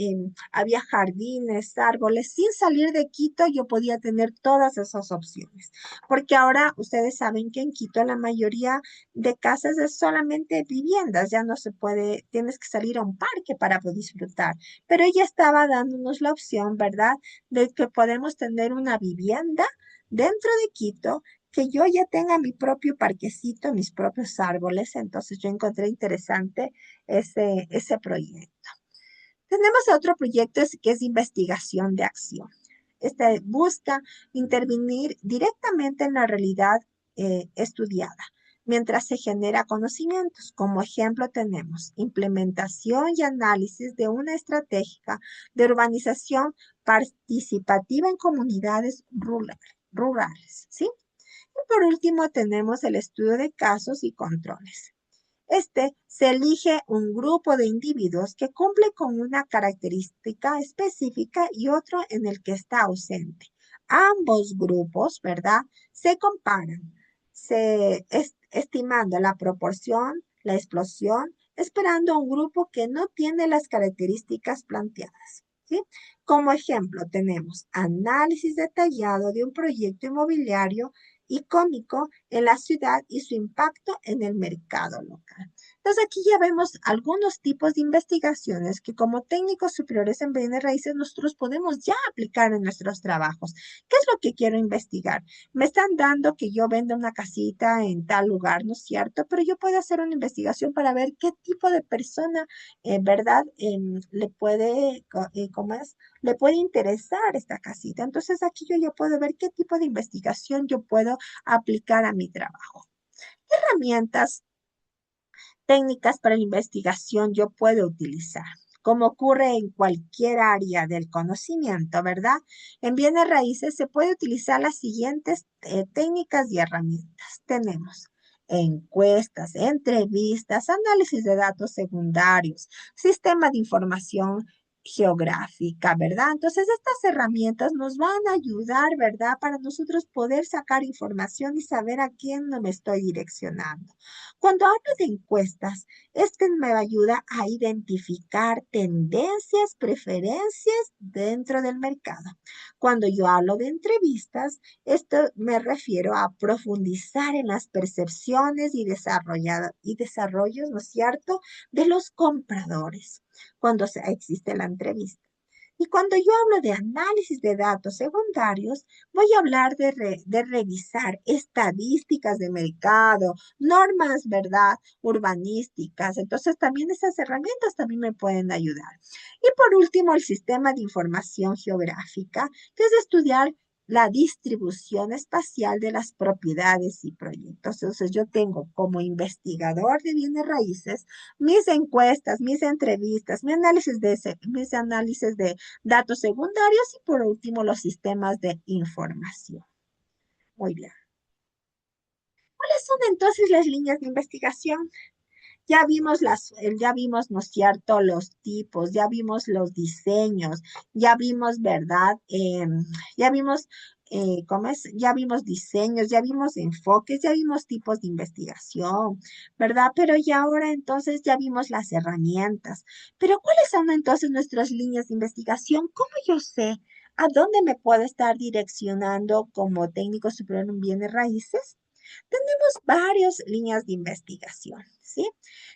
Había jardines, árboles. Sin salir de Quito yo podía tener todas esas opciones. Porque ahora ustedes saben que en Quito la mayoría de casas es solamente viviendas, ya no se puede, tienes que salir a un parque para poder disfrutar. Pero ella estaba dándonos la opción, ¿verdad? De que podemos tener una vivienda dentro de Quito, que yo ya tenga mi propio parquecito, mis propios árboles. Entonces yo encontré interesante ese proyecto. Tenemos otro proyecto que es investigación de acción. Este busca intervenir directamente en la realidad estudiada, mientras se genera conocimientos. Como ejemplo tenemos implementación y análisis de una estrategia de urbanización participativa en comunidades rurales, ¿sí? Y por último tenemos el estudio de casos y controles. Se elige un grupo de individuos que cumple con una característica específica y otro en el que está ausente. Ambos grupos, ¿verdad? Se comparan, estimando la proporción, la explosión, esperando a un grupo que no tiene las características planteadas, ¿sí? Como ejemplo, tenemos análisis detallado de un proyecto inmobiliario icónico en la ciudad y su impacto en el mercado local. Entonces aquí ya vemos algunos tipos de investigaciones que como técnicos superiores en bienes raíces nosotros podemos ya aplicar en nuestros trabajos. ¿Qué es lo que quiero investigar? Me están dando que yo venda una casita en tal lugar, ¿no es cierto? Pero yo puedo hacer una investigación para ver qué tipo de persona, ¿verdad? Le puede, ¿cómo es? Le puede interesar esta casita. Entonces aquí yo ya puedo ver qué tipo de investigación yo puedo aplicar a mi trabajo. ¿Qué herramientas técnicas para la investigación yo puedo utilizar? Como ocurre en cualquier área del conocimiento, ¿verdad? En bienes raíces se puede utilizar las siguientes técnicas y herramientas. Tenemos encuestas, entrevistas, análisis de datos secundarios, sistema de información geográfica, ¿verdad? Entonces, estas herramientas nos van a ayudar, ¿verdad? Para nosotros poder sacar información y saber a quién me estoy direccionando. Cuando hablo de encuestas, me ayuda a identificar tendencias, preferencias dentro del mercado. Cuando yo hablo de entrevistas, esto me refiero a profundizar en las percepciones y desarrollos, ¿no es cierto?, de los compradores cuando existe la entrevista. Y cuando yo hablo de análisis de datos secundarios, voy a hablar de revisar estadísticas de mercado, normas, ¿verdad?, urbanísticas. Entonces, también esas herramientas también me pueden ayudar. Y por último, el sistema de información geográfica, que es estudiar la distribución espacial de las propiedades y proyectos. Entonces, yo tengo como investigador de bienes raíces mis encuestas, mis entrevistas, mis análisis de datos secundarios y por último los sistemas de información. Muy bien. ¿Cuáles son entonces las líneas de investigación? Ya vimos, ¿no es cierto?, los tipos, ya vimos los diseños, ya vimos, ¿verdad? Ya vimos, ¿cómo es? Ya vimos diseños, ya vimos enfoques, ya vimos tipos de investigación, ¿verdad? Pero ya ahora entonces ya vimos las herramientas. Pero ¿cuáles son entonces nuestras líneas de investigación? ¿Cómo yo sé a dónde me puedo estar direccionando como técnico superior en bienes raíces? Tenemos varias líneas de investigación, ¿sí?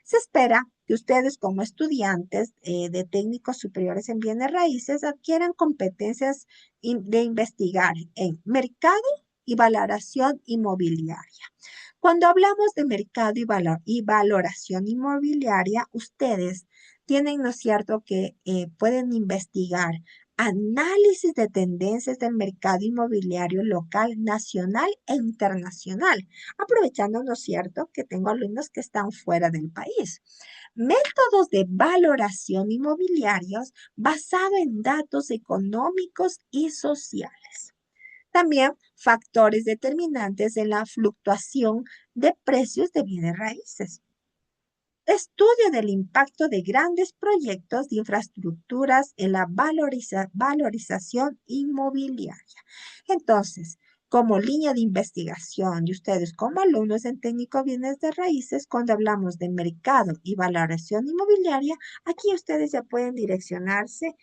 Se espera que ustedes como estudiantes de técnicos superiores en bienes raíces adquieran competencias de investigar en mercado y valoración inmobiliaria. Cuando hablamos de mercado y valoración inmobiliaria, ustedes tienen, ¿no es cierto?, que pueden investigar análisis de tendencias del mercado inmobiliario local, nacional e internacional, aprovechando, ¿no es cierto?, que tengo alumnos que están fuera del país. Métodos de valoración inmobiliarios basados en datos económicos y sociales. También factores determinantes en la fluctuación de precios de bienes raíces. Estudio del impacto de grandes proyectos de infraestructuras en la valorización inmobiliaria. Entonces, como línea de investigación y ustedes como alumnos en técnico bienes de raíces, cuando hablamos de mercado y valoración inmobiliaria, aquí ustedes ya pueden direccionarse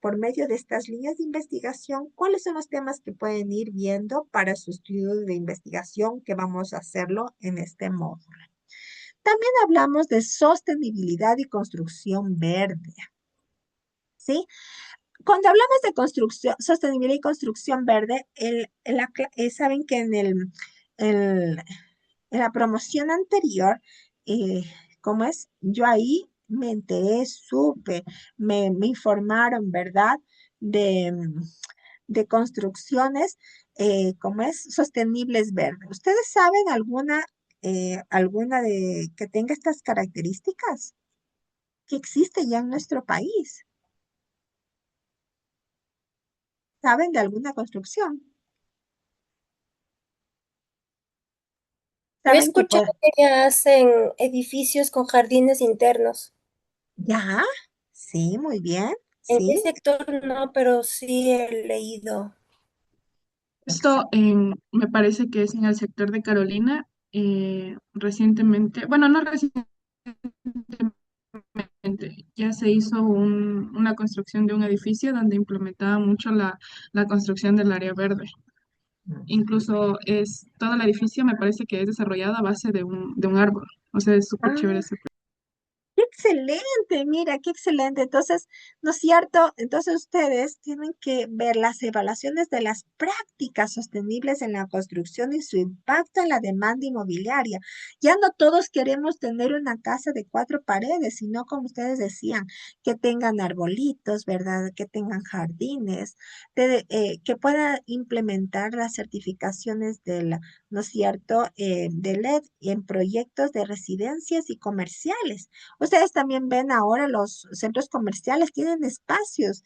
por medio de estas líneas de investigación, cuáles son los temas que pueden ir viendo para su estudio de investigación que vamos a hacerlo en este módulo. También hablamos de sostenibilidad y construcción verde, ¿sí? Cuando hablamos de construcción, sostenibilidad y construcción verde, saben que el- en la promoción anterior, ¿cómo es? Yo ahí me enteré, supe, me informaron, ¿verdad? De, de construcciones, ¿cómo es? Sostenibles verdes. ¿Ustedes saben alguna de que tenga estas características que existe ya en nuestro país? ¿Saben de alguna construcción? Yo he ¿Saben que escuchado puede? que ya hacen edificios con jardines internos. ¿Ya? Sí, muy bien. En mi Sí. sector no, pero sí he leído. Me parece que es en el sector de Carolina, recientemente, bueno, no recientemente, ya se hizo una construcción de un edificio donde implementaba mucho la construcción del área verde. Incluso todo el edificio me parece que es desarrollado a base de un árbol. O sea, es súper chévere Ah, ese qué excelente, mira, qué excelente. Entonces, ¿no es cierto? Entonces ustedes tienen que ver las evaluaciones de las prácticas sostenibles en la construcción y su impacto en la demanda inmobiliaria. Ya no todos queremos tener una casa de 4 paredes, sino como ustedes decían, que tengan arbolitos, ¿verdad? Que tengan jardines, que puedan implementar las certificaciones ¿no es cierto? De LED en proyectos de residencias y comerciales. Ustedes también ven ahora los centros comerciales tienen espacios,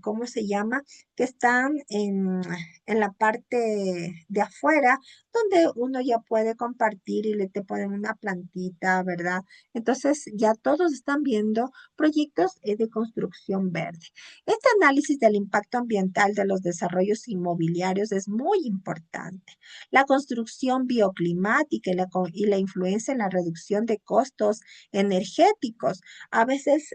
¿cómo se llama? Que están en la parte de afuera, donde uno ya puede compartir y le te ponen una plantita, ¿verdad? Entonces ya todos están viendo proyectos de construcción verde. Este análisis del impacto ambiental de los desarrollos inmobiliarios es muy importante. La construcción bioclimática y la influencia en la reducción de costos energéticos. A veces,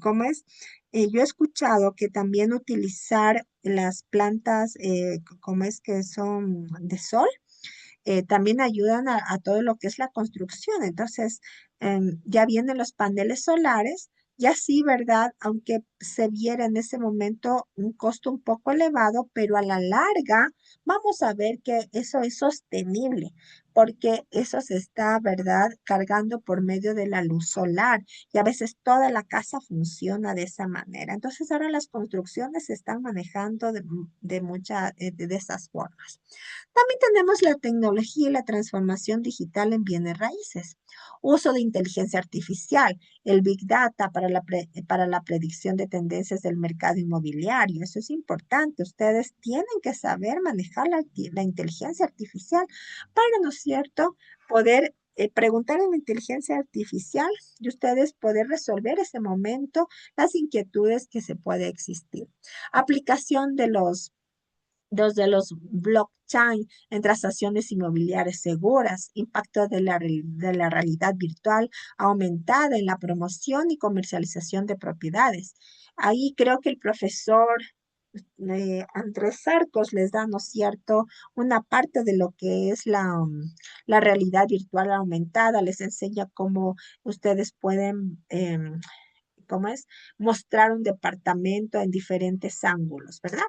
¿cómo es? Yo he escuchado que también utilizar las plantas, ¿cómo es que son de sol? También ayudan a todo lo que es la construcción. Entonces, ya vienen los paneles solares, ya sí, ¿verdad? Aunque se viera en ese momento un costo un poco elevado, pero a la larga vamos a ver que eso es sostenible, porque eso se está, ¿verdad? Cargando por medio de la luz solar y a veces toda la casa funciona de esa manera. Entonces, ahora las construcciones se están manejando de esas formas. También tenemos la tecnología y la transformación digital en bienes raíces, uso de inteligencia artificial, el Big Data para la predicción de tendencias del mercado inmobiliario. Eso es importante. Ustedes tienen que saber manejar la inteligencia artificial para, ¿no es cierto?, poder preguntar en la inteligencia artificial y ustedes poder resolver ese momento las inquietudes que se puede existir. Aplicación de los blockchain en transacciones inmobiliarias seguras, impacto de la realidad virtual aumentada en la promoción y comercialización de propiedades. Ahí creo que el profesor Andrés Arcos les da, ¿no es cierto?, una parte de lo que es la realidad virtual aumentada, les enseña cómo ustedes pueden ¿cómo es? Mostrar un departamento en diferentes ángulos, ¿verdad?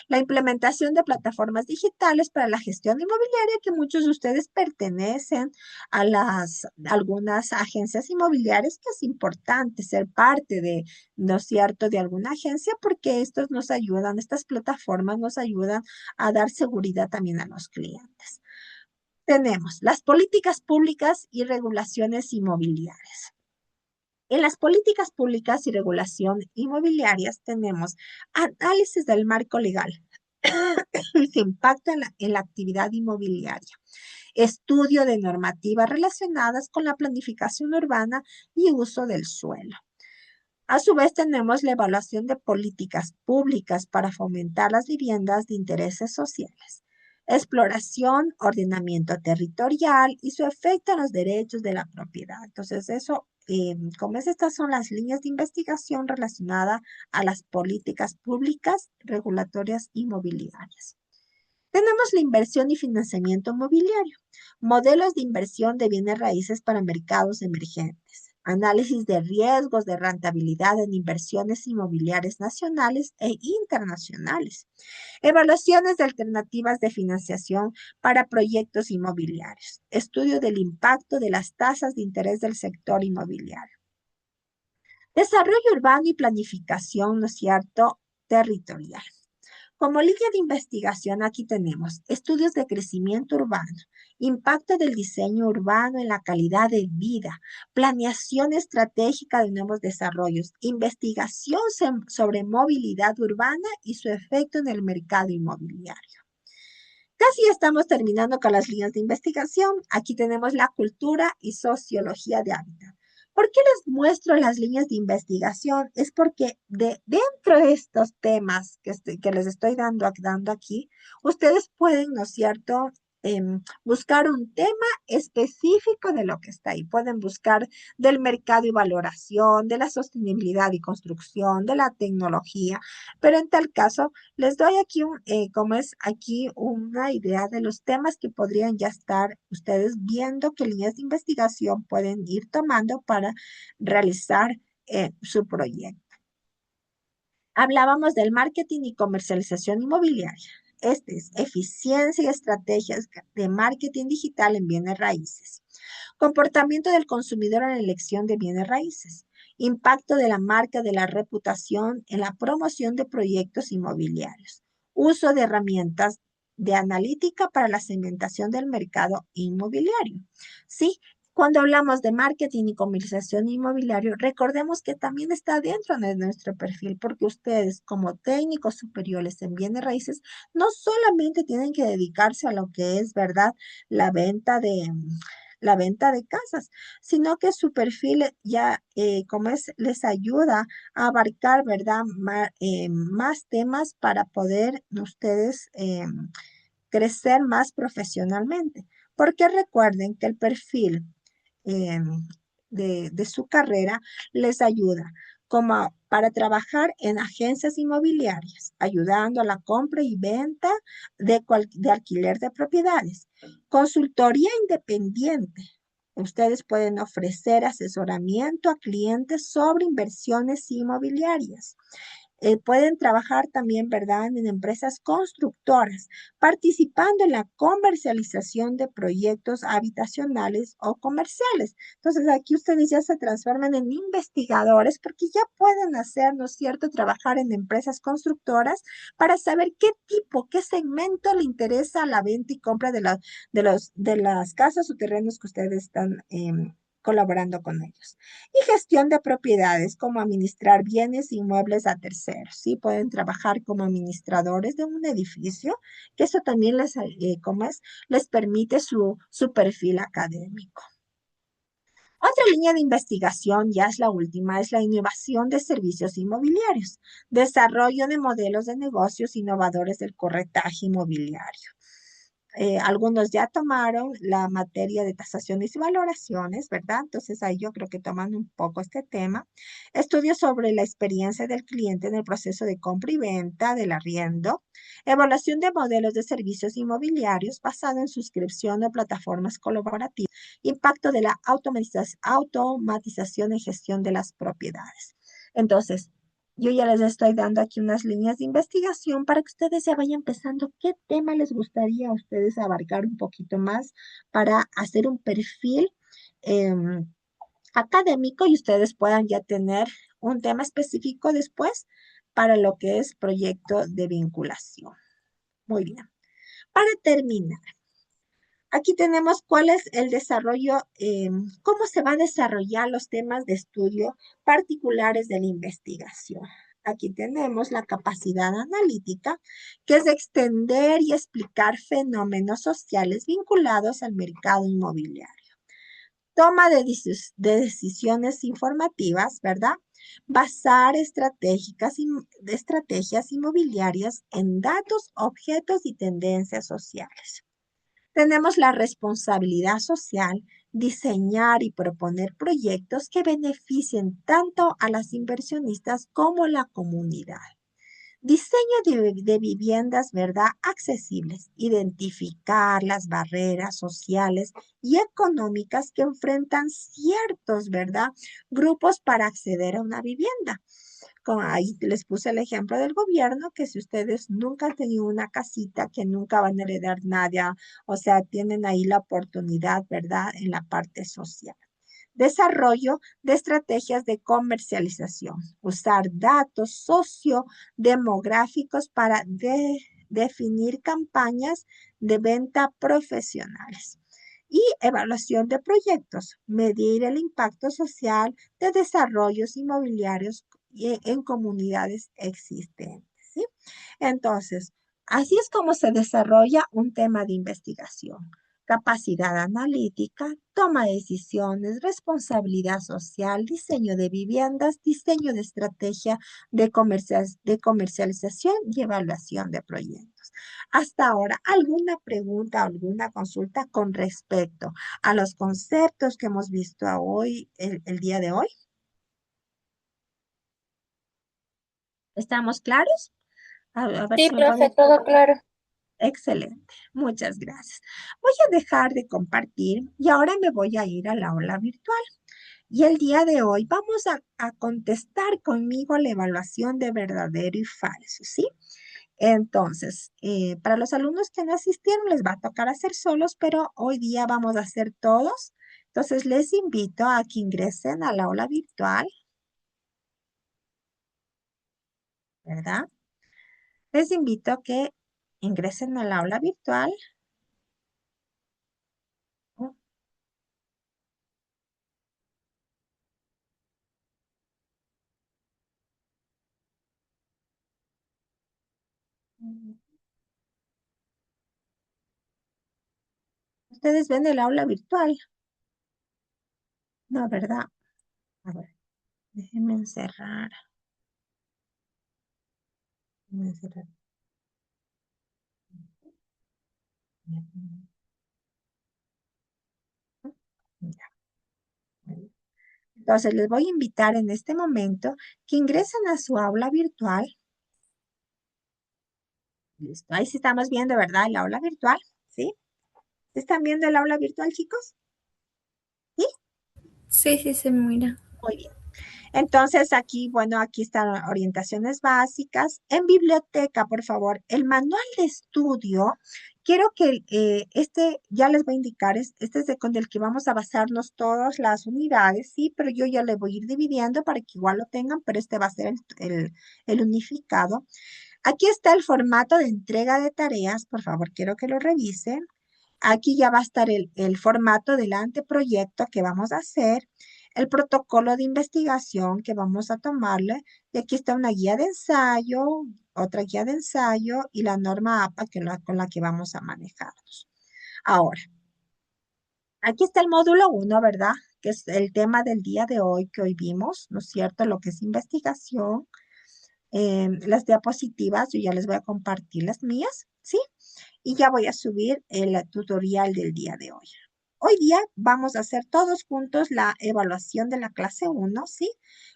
La implementación de plataformas digitales para la gestión inmobiliaria, que muchos de ustedes pertenecen a algunas agencias inmobiliarias, que es importante ser parte de, ¿no es cierto?, de alguna agencia, porque estas plataformas nos ayudan a dar seguridad también a los clientes. Tenemos las políticas públicas y regulaciones inmobiliarias. En las políticas públicas y regulación inmobiliarias tenemos análisis del marco legal y su impacto en la actividad inmobiliaria, estudio de normativas relacionadas con la planificación urbana y uso del suelo. A su vez, tenemos la evaluación de políticas públicas para fomentar las viviendas de intereses sociales, exploración, ordenamiento territorial y su efecto en los derechos de la propiedad. Entonces, estas son las líneas de investigación relacionadas a las políticas públicas regulatorias inmobiliarias. Tenemos la inversión y financiamiento inmobiliario, modelos de inversión de bienes raíces para mercados emergentes. análisis de riesgos de rentabilidad en inversiones inmobiliarias nacionales e internacionales, evaluaciones de alternativas de financiación para proyectos inmobiliarios, estudio del impacto de las tasas de interés del sector inmobiliario, desarrollo urbano y planificación, ¿no es cierto?, territorial. Como línea de investigación aquí tenemos estudios de crecimiento urbano, impacto del diseño urbano en la calidad de vida, planeación estratégica de nuevos desarrollos, investigación sobre movilidad urbana y su efecto en el mercado inmobiliario. Casi estamos terminando con las líneas de investigación. Aquí tenemos la cultura y sociología de hábitat. ¿Por qué les muestro las líneas de investigación? Es porque dentro de estos temas que les estoy dando aquí, ustedes pueden, ¿no es cierto?, buscar un tema específico de lo que está ahí. Pueden buscar del mercado y valoración, de la sostenibilidad y construcción, de la tecnología, pero en tal caso, les doy aquí una idea de los temas que podrían ya estar ustedes viendo qué líneas de investigación pueden ir tomando para realizar su proyecto. Hablábamos del marketing y comercialización inmobiliaria. Este es eficiencia y estrategias de marketing digital en bienes raíces. Comportamiento del consumidor en la elección de bienes raíces. Impacto de la marca de la reputación en la promoción de proyectos inmobiliarios. Uso de herramientas de analítica para la segmentación del mercado inmobiliario. Sí, cuando hablamos de marketing y comercialización inmobiliario, recordemos que también está dentro de nuestro perfil, porque ustedes como técnicos superiores en bienes raíces no solamente tienen que dedicarse a lo que es, ¿verdad?, la venta de casas, sino que su perfil ya, les ayuda a abarcar, ¿verdad?, más temas para poder ustedes crecer más profesionalmente. Porque recuerden que el perfil de su carrera les ayuda como para trabajar en agencias inmobiliarias, ayudando a la compra y venta de alquiler de propiedades. Consultoría independiente. Ustedes pueden ofrecer asesoramiento a clientes sobre inversiones inmobiliarias. Pueden trabajar también, ¿verdad?, en empresas constructoras, participando en la comercialización de proyectos habitacionales o comerciales. Entonces, aquí ustedes ya se transforman en investigadores porque ya pueden hacer, ¿no es cierto?, trabajar en empresas constructoras para saber qué tipo, qué segmento le interesa la venta y compra de las casas o terrenos que ustedes están colaborando con ellos. Y gestión de propiedades, como administrar bienes inmuebles a terceros, ¿sí? Pueden trabajar como administradores de un edificio, que eso también les permite su perfil académico. Otra línea de investigación, ya es la última, es la innovación de servicios inmobiliarios, desarrollo de modelos de negocios innovadores del corretaje inmobiliario. Algunos ya tomaron la materia de tasaciones y valoraciones, ¿verdad? Entonces ahí yo creo que toman un poco este tema. Estudios sobre la experiencia del cliente en el proceso de compra y venta del arriendo. Evaluación de modelos de servicios inmobiliarios basado en suscripción o plataformas colaborativas. Impacto de la automatización y gestión de las propiedades. Entonces, yo ya les estoy dando aquí unas líneas de investigación para que ustedes ya vayan pensando qué tema les gustaría a ustedes abarcar un poquito más para hacer un perfil académico y ustedes puedan ya tener un tema específico después para lo que es proyecto de vinculación. Muy bien. Para terminar, aquí tenemos cuál es el desarrollo, cómo se va a desarrollar los temas de estudio particulares de la investigación. Aquí tenemos la capacidad analítica, que es extender y explicar fenómenos sociales vinculados al mercado inmobiliario. Toma de decisiones informativas, ¿verdad? Basar estrategias inmobiliarias en datos, objetos y tendencias sociales. Tenemos la responsabilidad social, diseñar y proponer proyectos que beneficien tanto a las inversionistas como a la comunidad. Diseño de viviendas, ¿verdad? Accesibles. Identificar las barreras sociales y económicas que enfrentan ciertos, ¿verdad? Grupos para acceder a una vivienda. Ahí les puse el ejemplo del gobierno, que si ustedes nunca han tenido una casita, que nunca van a heredar nada, o sea, tienen ahí la oportunidad, ¿verdad? En la parte social. Desarrollo de estrategias de comercialización. Usar datos sociodemográficos para definir campañas de venta profesionales. Y evaluación de proyectos. Medir el impacto social de desarrollos inmobiliarios en comunidades existentes. ¿Sí? Entonces, así es como se desarrolla un tema de investigación. Capacidad analítica, toma de decisiones, responsabilidad social, diseño de viviendas, diseño de estrategia de comercialización y evaluación de proyectos. Hasta ahora, ¿alguna pregunta, alguna consulta con respecto a los conceptos que hemos visto hoy, el día de hoy? ¿Estamos claros? A ver Sí, si me profe, pueden... todo claro. Excelente, muchas gracias. Voy a dejar de compartir y ahora me voy a ir al aula virtual. Y el día de hoy vamos a contestar conmigo la evaluación de verdadero y falso, ¿sí? Entonces, para los alumnos que no asistieron les va a tocar hacer solos, pero hoy día vamos a hacer todos. Entonces, les invito a que ingresen al aula virtual, ¿verdad? Les invito a que ingresen al aula virtual. Ustedes ven el aula virtual, ¿no, verdad? A ver, déjenme encerrar. Déjenme encerrar. Ya. Entonces, les voy a invitar en este momento que ingresen a su aula virtual. Listo. Ahí sí estamos viendo, ¿verdad? El aula virtual, ¿sí? ¿Están viendo el aula virtual, chicos? ¿Sí? Sí, sí, se mira. Muy bien. Entonces, aquí, bueno, aquí están orientaciones básicas. En biblioteca, por favor, el manual de estudio, quiero que ya les voy a indicar, este es con el que vamos a basarnos todas las unidades, sí, pero yo ya le voy a ir dividiendo para que igual lo tengan, pero este va a ser el unificado. Aquí está el formato de entrega de tareas, por favor, quiero que lo revisen. Aquí ya va a estar el formato del anteproyecto que vamos a hacer, el protocolo de investigación que vamos a tomarle, y aquí está una guía de ensayo, otra guía de ensayo y la norma APA con la que vamos a manejarnos. Ahora, aquí está el módulo 1, ¿verdad? Que es el tema del día de hoy que hoy vimos, ¿no es cierto? Lo que es investigación. Las diapositivas, yo ya les voy a compartir las mías, ¿sí? Y ya voy a subir el tutorial del día de hoy. Hoy día vamos a hacer todos juntos la evaluación de la clase 1, ¿sí?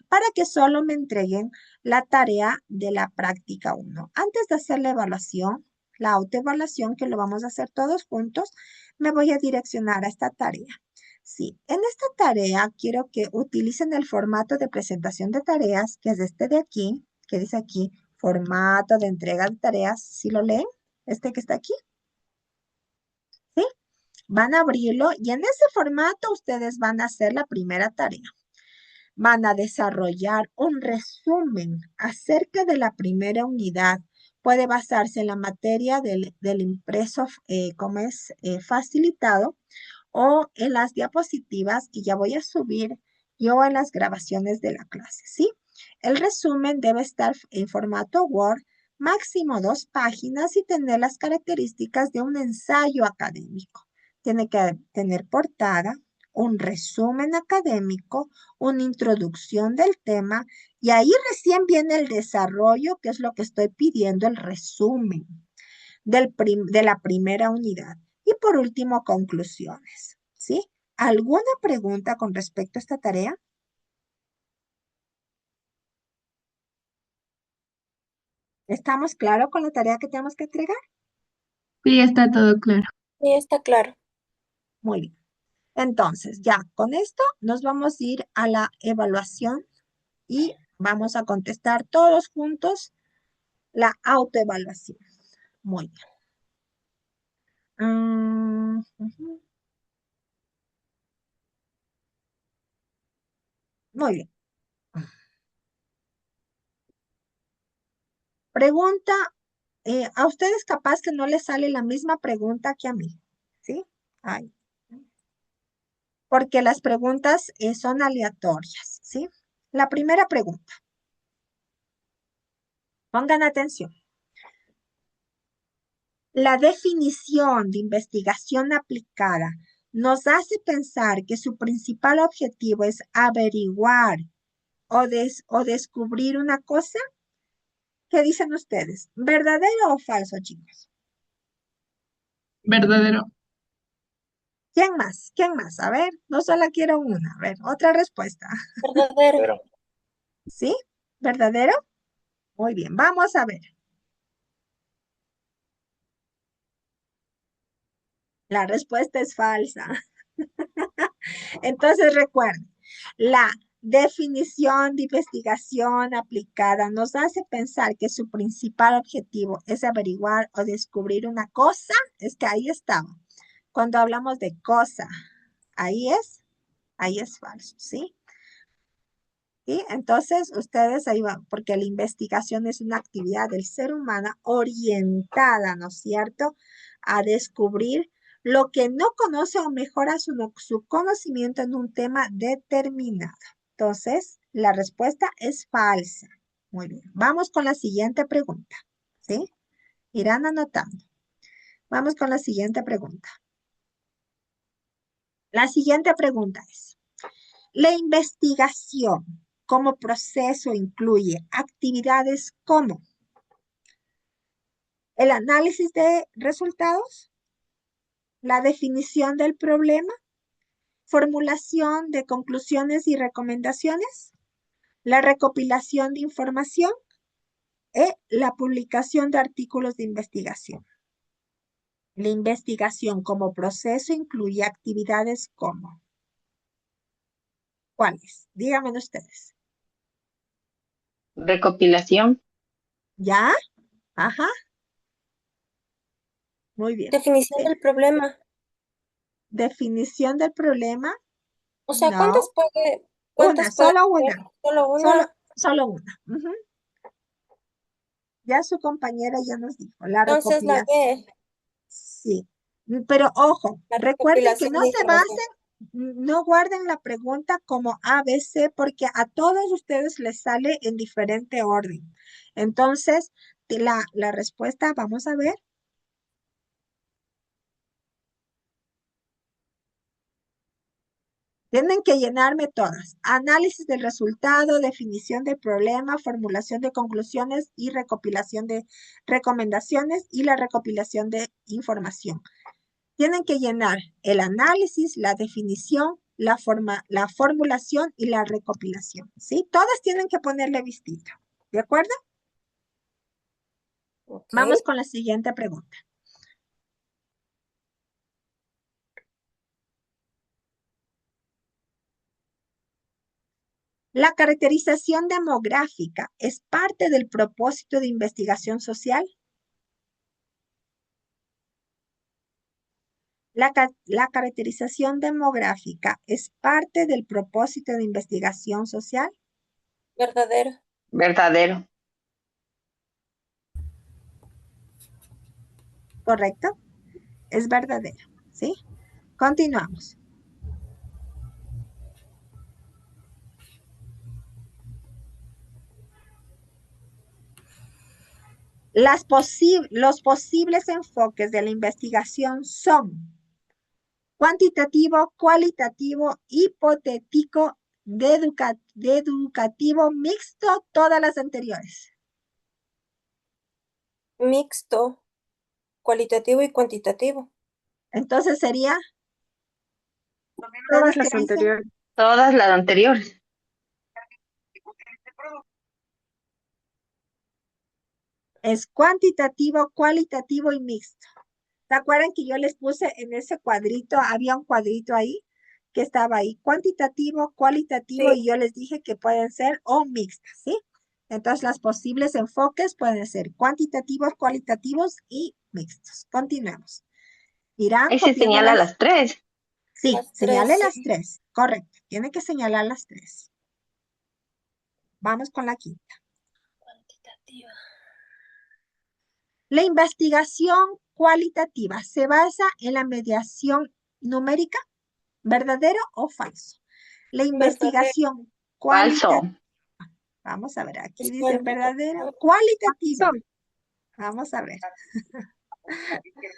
Para que solo me entreguen la tarea de la práctica 1. Antes de hacer la evaluación, la autoevaluación, que lo vamos a hacer todos juntos, me voy a direccionar a esta tarea. Sí, en esta tarea quiero que utilicen el formato de presentación de tareas, que es este de aquí, que dice aquí, formato de entrega de tareas. ¿Sí lo leen? Este que está aquí. ¿Sí? Van a abrirlo y en ese formato ustedes van a hacer la primera tarea. Van a desarrollar un resumen acerca de la primera unidad. Puede basarse en la materia del impreso, como es facilitado, o en las diapositivas que ya voy a subir yo en las grabaciones de la clase, ¿sí? El resumen debe estar en formato Word, máximo 2 páginas y tener las características de un ensayo académico. Tiene que tener portada, un resumen académico, una introducción del tema y ahí recién viene el desarrollo, que es lo que estoy pidiendo, el resumen de la primera unidad. Y por último, conclusiones, ¿sí? ¿Alguna pregunta con respecto a esta tarea? ¿Estamos claros con la tarea que tenemos que entregar? Sí, está todo claro. Sí, está claro. Muy bien. Entonces, ya con esto nos vamos a ir a la evaluación y vamos a contestar todos juntos la autoevaluación. Muy bien. Ujú. Muy bien. Pregunta, a ustedes capaz que no les sale la misma pregunta que a mí, ¿sí? Ay, porque las preguntas son aleatorias, ¿sí? La primera pregunta, pongan atención. La definición de investigación aplicada nos hace pensar que su principal objetivo es averiguar o descubrir una cosa. ¿Qué dicen ustedes? ¿Verdadero o falso, chicos? Verdadero. ¿Quién más? ¿Quién más? A ver, no solo quiero una. A ver, otra respuesta. Verdadero. ¿Sí? ¿Verdadero? Muy bien, vamos a ver. La respuesta es falsa. Entonces recuerden, la definición de investigación aplicada nos hace pensar que su principal objetivo es averiguar o descubrir una cosa. Es que ahí estaba. Cuando hablamos de cosa, ahí es falso, ¿sí? ¿Sí? Entonces, ustedes ahí van, porque la investigación es una actividad del ser humano orientada, ¿no es cierto?, a descubrir lo que no conoce o mejora su conocimiento en un tema determinado. Entonces, la respuesta es falsa. Muy bien. Vamos con la siguiente pregunta, ¿sí? Irán anotando. Vamos con la siguiente pregunta. La siguiente pregunta es, la investigación como proceso incluye actividades como el análisis de resultados, la definición del problema, formulación de conclusiones y recomendaciones, la recopilación de información y la publicación de artículos de investigación. La investigación como proceso incluye actividades como, ¿cuáles? Díganme ustedes. Recopilación. ¿Ya? Ajá. Muy bien. Definición ¿Sí? del problema. Definición del problema. O sea, No. Una, Una, solo una. Solo Solo, una. solo una. Ujú. Ya su compañera ya nos dijo. La Entonces la recopilación. B, Sí. Pero ojo, la recuerden que recopilación no de se información. basen, no guarden la pregunta como A, B, C, porque a todos ustedes les sale en diferente orden. Entonces, la respuesta, vamos a ver. Tienen que llenarme todas. Análisis del resultado, definición del problema, formulación de conclusiones y recopilación de recomendaciones y la recopilación de información. Tienen que llenar el análisis, la definición, la formulación y la recopilación. ¿Sí? Todas tienen que ponerle vistito. ¿De acuerdo? Ok. Vamos con la siguiente pregunta. ¿La caracterización demográfica es parte del propósito de investigación social? La caracterización demográfica es parte del propósito de investigación social. Verdadero. Verdadero. ¿Correcto? Es verdadero. ¿Sí? Continuamos. Los posibles enfoques de la investigación son cuantitativo, cualitativo, hipotético, educativo, mixto, todas las anteriores. Mixto. Cualitativo y cuantitativo. Entonces sería, Todas ¿ustedes qué las dicen? anteriores. Todas las anteriores. Es cuantitativo, cualitativo y mixto. ¿Se acuerdan que yo les puse en ese cuadrito, había un cuadrito ahí que estaba ahí, cuantitativo, cualitativo, y Sí. yo les dije que pueden ser o mixtas, ¿sí? Entonces, los posibles enfoques pueden ser cuantitativos, cualitativos y mixtos. Continuemos. Irán Ahí se copiando señala las... las tres. Sí, Las señale tres, las sí. tres. Correcto. Tiene que señalar las tres. Vamos con la quinta. Cuantitativa. La investigación cualitativa se basa en la mediación numérica, ¿verdadero o falso? La Verdadero. investigación Falso. cualitativa. Vamos a ver, aquí Es dice verdadero, cuantitativa. cualitativa. Vamos a ver.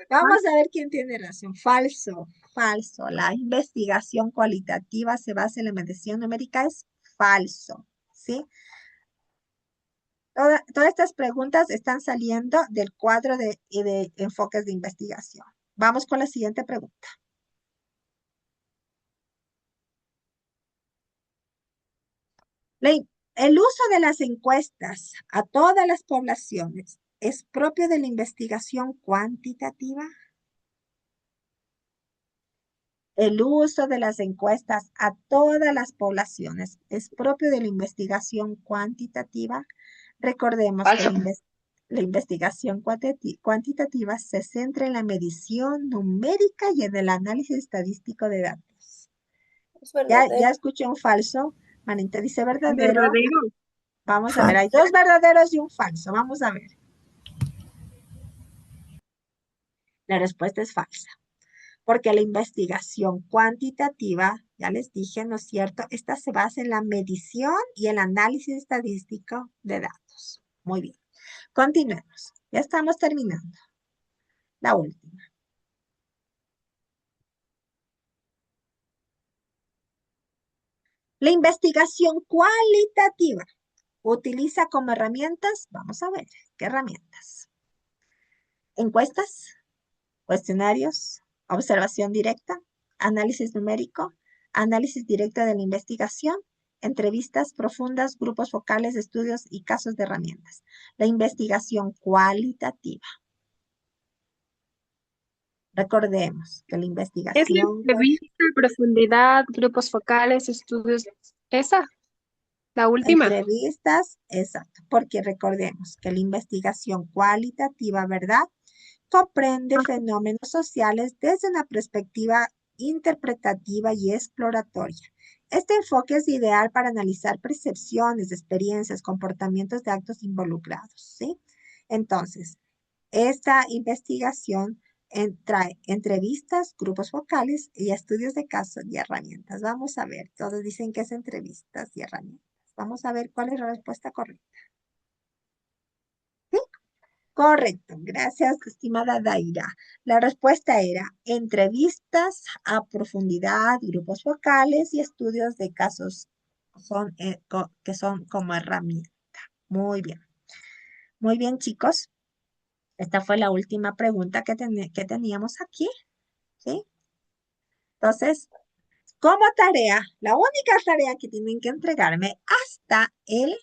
Vamos a ver quién tiene razón. Falso, falso. La investigación cualitativa se basa en la medición numérica, es falso, ¿sí? Todas estas preguntas están saliendo del cuadro de enfoques de investigación. Vamos con la siguiente pregunta. El uso de las encuestas a todas las poblaciones es propio de la investigación cuantitativa. El uso de las encuestas a todas las poblaciones es propio de la investigación cuantitativa. Recordemos que Falso. la investigación cuantitativa se centra en la medición numérica y en el análisis estadístico de datos. Es Ya verdadero. escuché un falso. Manita dice verdadero. Verdadero. Vamos a ver, hay dos verdaderos y un falso. Vamos a ver. La respuesta es falsa, porque la investigación cuantitativa, ya les dije, ¿no es cierto? Esta se basa en la medición y el análisis estadístico de datos. Muy bien. Continuemos. Ya estamos terminando. La última. La investigación cualitativa utiliza como herramientas, vamos a ver, ¿qué herramientas? Encuestas, cuestionarios, observación directa, análisis numérico, análisis directo de la investigación, entrevistas profundas, grupos focales, estudios y casos de herramientas. La investigación cualitativa. Recordemos que la Es la investigación entrevista, profundidad, grupos focales, estudios. Esa, la última. entrevistas, exacto, porque recordemos que la investigación cualitativa, ¿verdad? Comprende Ah, fenómenos sociales desde una perspectiva interpretativa y exploratoria. Este enfoque es ideal para analizar percepciones, experiencias, comportamientos de actos involucrados, ¿sí? Entonces, esta investigación trae entrevistas, grupos focales y estudios de casos y herramientas. Vamos a ver, todos dicen que es entrevistas y herramientas. Vamos a ver cuál es la respuesta correcta. ¿Sí? Correcto, gracias, estimada Daira. La respuesta era entrevistas a profundidad, grupos focales y estudios de casos que son como herramienta. Muy bien. Muy bien, chicos. Esta fue la última pregunta que teníamos aquí, ¿sí? Entonces, como tarea, la única tarea que tienen que entregarme hasta el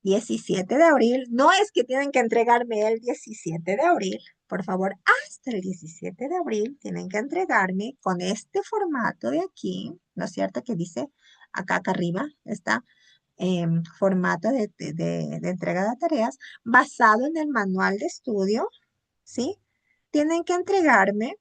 17 de abril, no es que tienen que entregarme el 17 de abril, por favor, hasta el 17 de abril tienen que entregarme con este formato de aquí, ¿no es cierto? Que dice acá arriba, está formato de entrega de tareas basado en el manual de estudio, ¿sí? Tienen que entregarme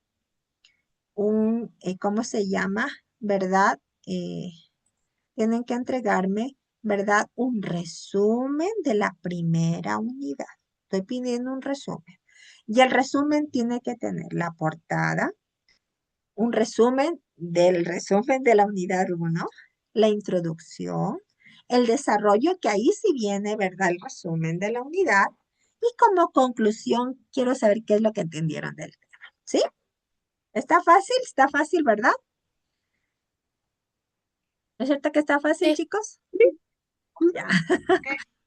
¿cómo se llama? ¿Verdad? Tienen que entregarme, ¿verdad? Un resumen de la primera unidad. Estoy pidiendo un resumen. Y el resumen tiene que tener la portada, un resumen de la unidad 1, la introducción, el desarrollo, que ahí sí viene, ¿verdad? El resumen de la unidad. Y como conclusión, quiero saber qué es lo que entendieron del tema. ¿Sí? Está fácil, ¿verdad? ¿No es cierto que está fácil, Sí. chicos? Ya.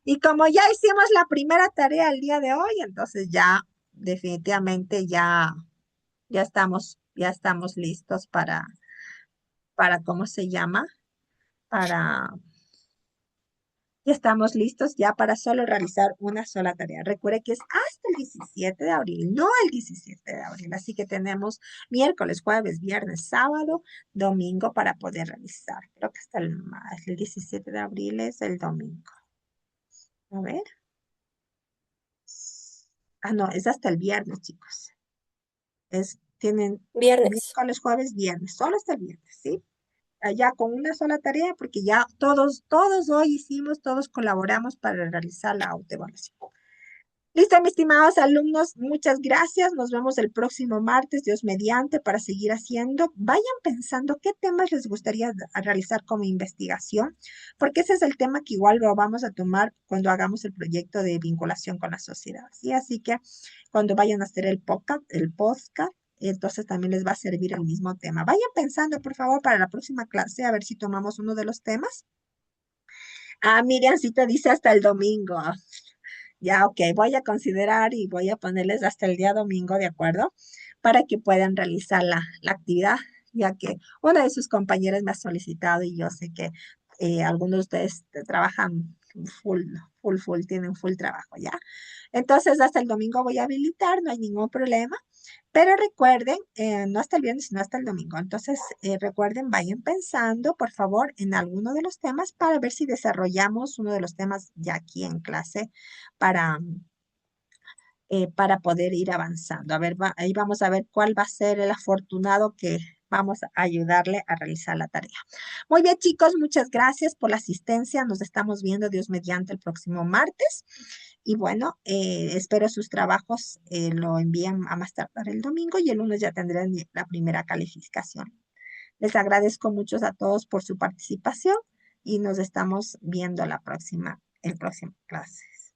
Y como ya hicimos la primera tarea el día de hoy, entonces ya definitivamente ya estamos listos para ¿cómo se llama? Para, Y estamos listos ya para solo realizar una sola tarea. Recuerde que es hasta el 17 de abril, no el 17 de abril. Así que tenemos miércoles, jueves, viernes, sábado, domingo para poder realizar. Creo que hasta el 17 de abril es el domingo. A ver. Ah, no, es hasta el viernes, chicos. Tienen Viernes. miércoles, jueves, viernes. Solo hasta el viernes, ¿sí? Ya con una sola tarea, porque ya todos hoy hicimos, todos colaboramos para realizar la autoevaluación. Listo, mis estimados alumnos, muchas gracias. Nos vemos el próximo martes, Dios mediante, para seguir haciendo. Vayan pensando qué temas les gustaría realizar como investigación, porque ese es el tema que igual lo vamos a tomar cuando hagamos el proyecto de vinculación con la sociedad. ¿Sí? Así que cuando vayan a hacer el podcast, entonces también les va a servir el mismo tema. Vayan pensando, por favor, para la próxima clase, a ver si tomamos uno de los temas. Ah, Miriamcita dice hasta el domingo. Ya, ok, voy a considerar y voy a ponerles hasta el día domingo, ¿de acuerdo? Para que puedan realizar la actividad, ya que una de sus compañeras me ha solicitado y yo sé que algunos de ustedes trabajan full, tienen full trabajo, ¿ya? Entonces, hasta el domingo voy a habilitar, no hay ningún problema. Pero recuerden, no hasta el viernes, sino hasta el domingo. Entonces, recuerden, vayan pensando, por favor, en alguno de los temas para ver si desarrollamos uno de los temas ya aquí en clase para, para poder ir avanzando. A ver, ahí vamos a ver cuál va a ser el afortunado que vamos a ayudarle a realizar la tarea. Muy bien, chicos, muchas gracias por la asistencia. Nos estamos viendo, Dios mediante, el próximo martes. Y bueno, espero sus trabajos lo envíen a más tardar el domingo y el lunes ya tendrán la primera calificación. Les agradezco mucho a todos por su participación y nos estamos viendo el próximo clases.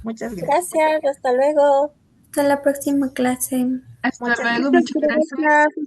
Muchas gracias. Gracias, hasta luego. Hasta la próxima clase. Hasta Muchas luego, gracias. muchas gracias.